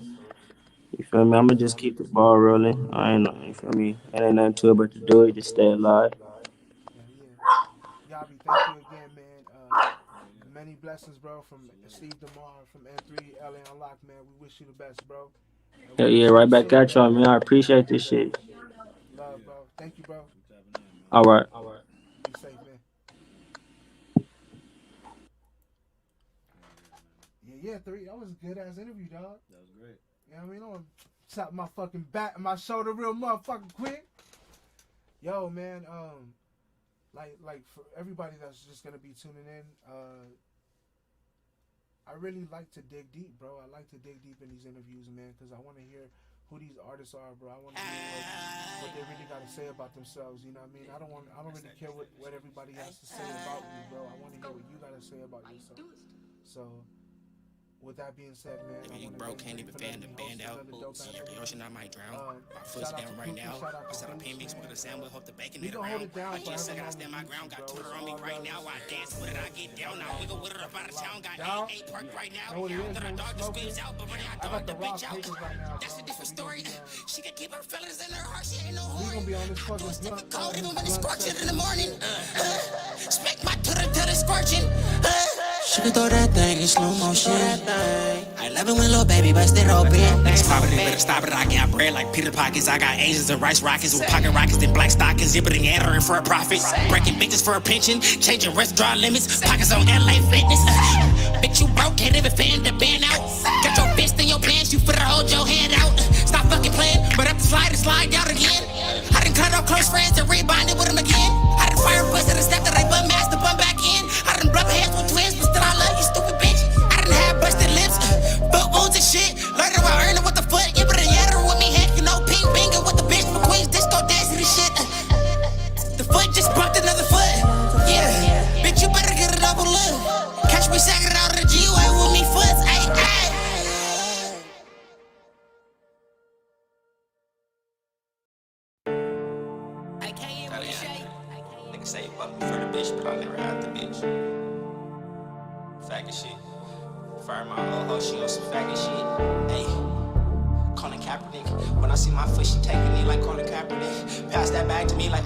you feel me? I'm gonna just keep the ball rolling. I ain't, you feel me? It ain't nothing to it but to do it, just stay alive. Yeah, yeah. Yabbie, thank you again, man. Many blessings, bro, from Steve DeMar, from N3, LA Unlocked, man. We wish you the best, bro. And Hell we'll yeah, see right you back soon, at bro. y'all, man. I appreciate this shit. Love, bro. Thank you, bro. All right. Be safe, man. Yeah, 3. That was a good ass interview, dog. That was great. You know what I mean? I'm gonna tap my fucking back, my shoulder real motherfucking quick. Yo, man, like for everybody that's just gonna be tuning in, I really like to dig deep, bro. I like to dig deep in these interviews, man, because I want to hear who these artists are, bro. I want to hear what they really got to say about themselves. You know what I mean? I don't really care what everybody has to say about you, bro. I want to hear what you got to say about yourself. So, with that being said, man, You broke, can't even band the band out. See every ocean I might drown. My foot's down right now. I said I pin mix with a sandwich, hope the bacon hit around. I just said I stand my ground, got Twitter on me right now. I dance with it, I get down. Now wiggle with it up out of town. Got 8 park right now. That our dog just screams out, but when I dog the bitch out. That's a different story. She can keep her feelings in her heart, she ain't no horn. I do a step cold even when it's scorching in the morning. Smack my Twitter till it's scorching. She can throw that thing in slow motion. I love it when little baby bust it open. Stop it, better stop it. I got bread like Peter Pockets. I got Asians and rice rockets with pocket rockets and black stockings. Zipping and entering for a profit. Breaking bitches for a pension. Changing restaurant limits. Pockets on LA Fitness. Bitch, you broke, can't even fan the band out. Got your fist in your pants, you finna hold your hand out. Stop fucking playing, but up the slide and slide out again. I done cut off close friends and rebonded with them again. I done fire bust at a step that I bun master bun back in. I done rub heads with twins, but still I love you, stupid bitch. I done had busted lips, foot wounds and shit. Learning while earning with the foot. You better yatter with me, heck, you know, pink bingo with the bitch for Queens, disco dancing and shit. The foot just bumped another foot. Yeah, bitch, you better get a double look. Catch me sagging out of the G-Way with me foots, ayy, ayy. Niggas say fuck me for the bitch, but I never had the bitch. Faggot shit. Fire my old hoe, she on some faggot shit. Hey, Colin Kaepernick. When I see my foot, she taking me like Colin Kaepernick. Pass that bag to me like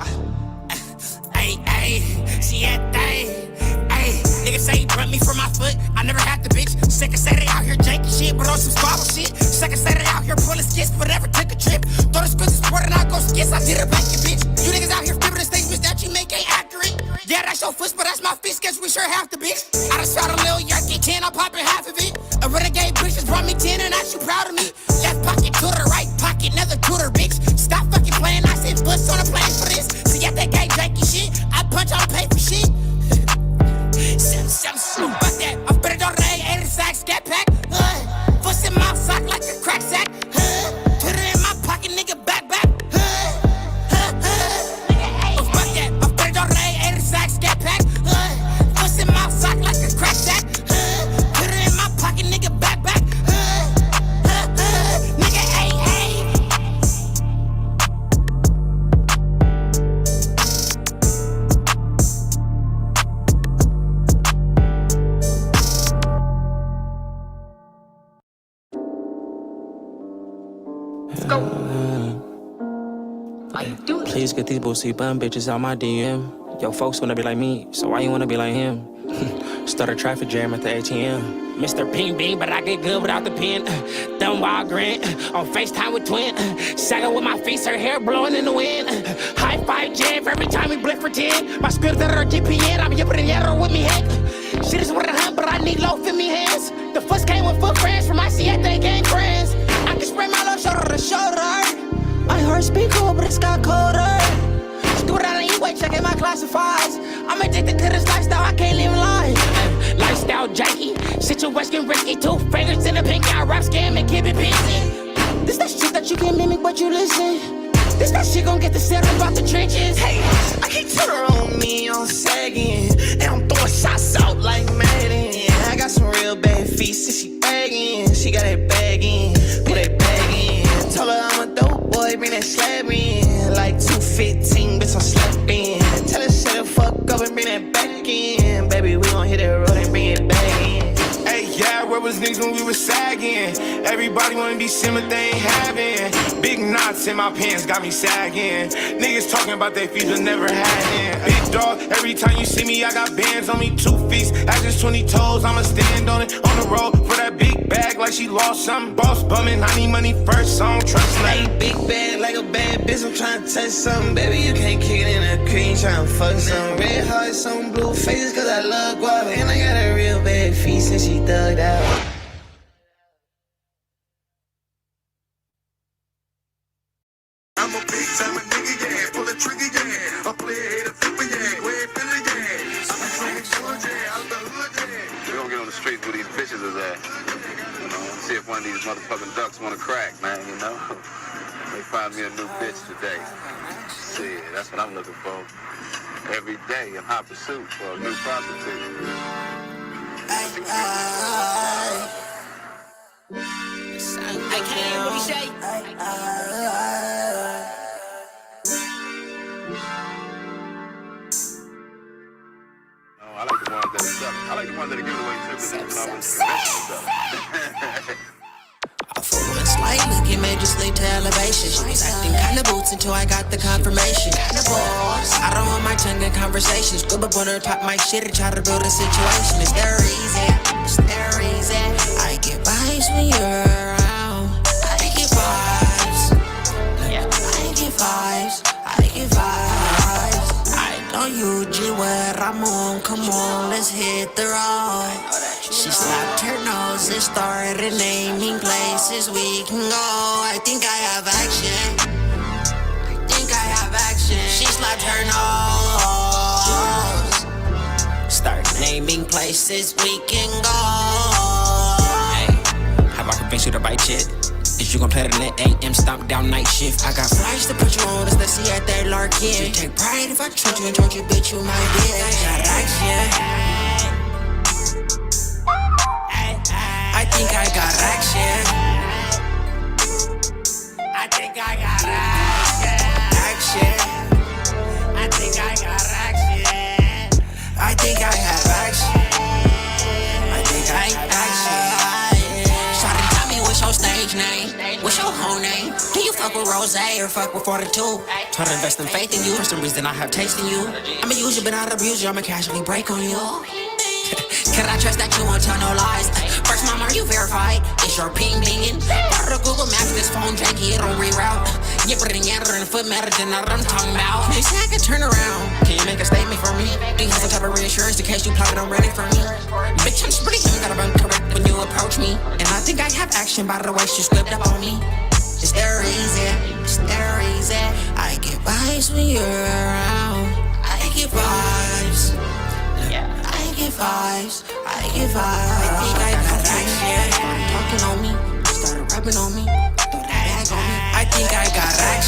see that thing. Ayy, niggas say he brought me for my foot. I never had the bitch. Second say they out here janky shit, but on some squabble shit. Second say they out here pulling skits, but never took a trip. Thought it's good to sport and I go skits. I did it back, you bitch. You niggas out here flipping the statements that you make ain't accurate. Yeah, that's your foot, but that's my fist. Guess we sure half the bitch. I just shot a little yucky 10, I'm popping half of it. A renegade bitch just brought me 10 and I you proud of me. Left pocket to the right pocket, another tutor, bitch. Stop fucking playing, I said bust on a plane for this. See, yeah, that gay janky shit. I punch, I don't pay for shit. Some fuck that. I'm better than a 80 sack scat pack. Fuss in my sock like a crack sack. Put it in my pocket, nigga, back. Fuck that. I'm better than a 80 sack scat pack. Fuss in my sock like a crack sack. Put it in my pocket, nigga, back. Nigga, hey. Go. How you doing? Please get these boosie bum bitches out my DM. Yo, folks wanna be like me, so why you wanna be like him? Start a traffic jam at the ATM. Mr. Ping Bean, but I get good without the pen. Thumb wild grin, on FaceTime with twin. Sagging with my face, her hair blowing in the wind. High five jam every time we blip for 10. My skills that are GPN, I'm yipping the arrow with me heck. Shit is with a hunt, but I need low fit me hands. The first came with foot friends from my SieteGang friends. I can spray my love shoulder to shoulder. My heart speak cool, but it's got colder. Do it on E-way, checking my classifieds. I'm addicted to this lifestyle, I can't live lie. Lifestyle janky, situation risky. 2 fingers in the pinky, I rap scam and keep it busy. This that shit that you can't mimic, but you listen. This that shit gon' get the set about the trenches. Hey, I keep Twitter on me on sagging, and I'm throwing shots out like Madden. I got some real bad feet, since she bagging. She got that bag in, put that bag in. Told her I'm a dope boy, bring that slab in. Like 215, bitch, I'm slapping. Tell her shut the fuck up and bring that back in. Baby, we gon' hit that road and bring it back in. Hey, yeah, where was niggas when we was sagging? Everybody wanna be similar, they ain't having. Big knots in my pants got me sagging. Niggas talking about their feet but never had it. Big dog, every time you see me, I got bands on me, 2 feet. I just 20 toes, I'ma stand on it. On the road for that big bag like she lost something. Boss bumming, I need money first, so I don't trust nothing. Big bag like a bad bitch, I'm trying to touch something. Baby, you can't kick it in a cream, trying to fuck something. Red hearts on blue faces, cause I love guava. And I got a real bad feet since she thugged out. I'm a big time nigga, yeah. Pull a trigger, yeah. I play a flipper, yeah. Way Billy, yeah. I'm a drinking good, yeah. Out the hood, yeah. We're gonna get on the streets where these bitches is at. You know, see if one of these motherfucking ducks wanna crack, man, you know? They find me a new bitch today. Shit, that's what I'm looking for. Every day in hot pursuit for a new prostitute. I can't really say. I like the ones that are stuck. I like the ones that are giving away tips and conventional stuff. For one slight look, it made you slip to elevation. She was acting kinda boots until I got the confirmation. I don't want my tongue in conversations. Good up on her, talk my shit and try to build a situation. Is there a reason? Is there a reason? I get vibes when you're around. I get vibes. I get vibes. I get vibes. I know you G where I'm on. Come on, let's hit the road. She slapped her nose and started naming places we can go. I think I have action. I think I have action. She slapped her nose. Start naming places we can go. Hey, how I convince you to bite shit? Is you gon' play the net AM stomp down night shift? I got Flash to put you on, let's see at that larkin. You take pride if I treat you and told you, bitch, you my bitch. I got action. I think I got action. I think I got action. Action. I think I got action. rose or fuck with 42. Try to invest in faith in you. For some reason I have taste in you. I'ma use you but not abuse you. I'ma casually break on you. Can I trust that you won't tell no lies? First, mom, are you verified? Is your ping binging? Part of Google Maps, this phone janky, it don't reroute. Yipper and yatter and foot matter than what I'm talking about. They say I can turn around. Can you make a statement for me? Do you have some type of reassurance in case you plot it on ready for me? Bitch, I'm pretty young, gotta run correct when you approach me. And I think I have action by the way she script up on me. It's there easy, it's there easy. I get vibes when you're around. I get vibes. I get vibes, I get vibes. I think I got action. Started talking on me, started rapping on me, throw that bag on me. I think I got action.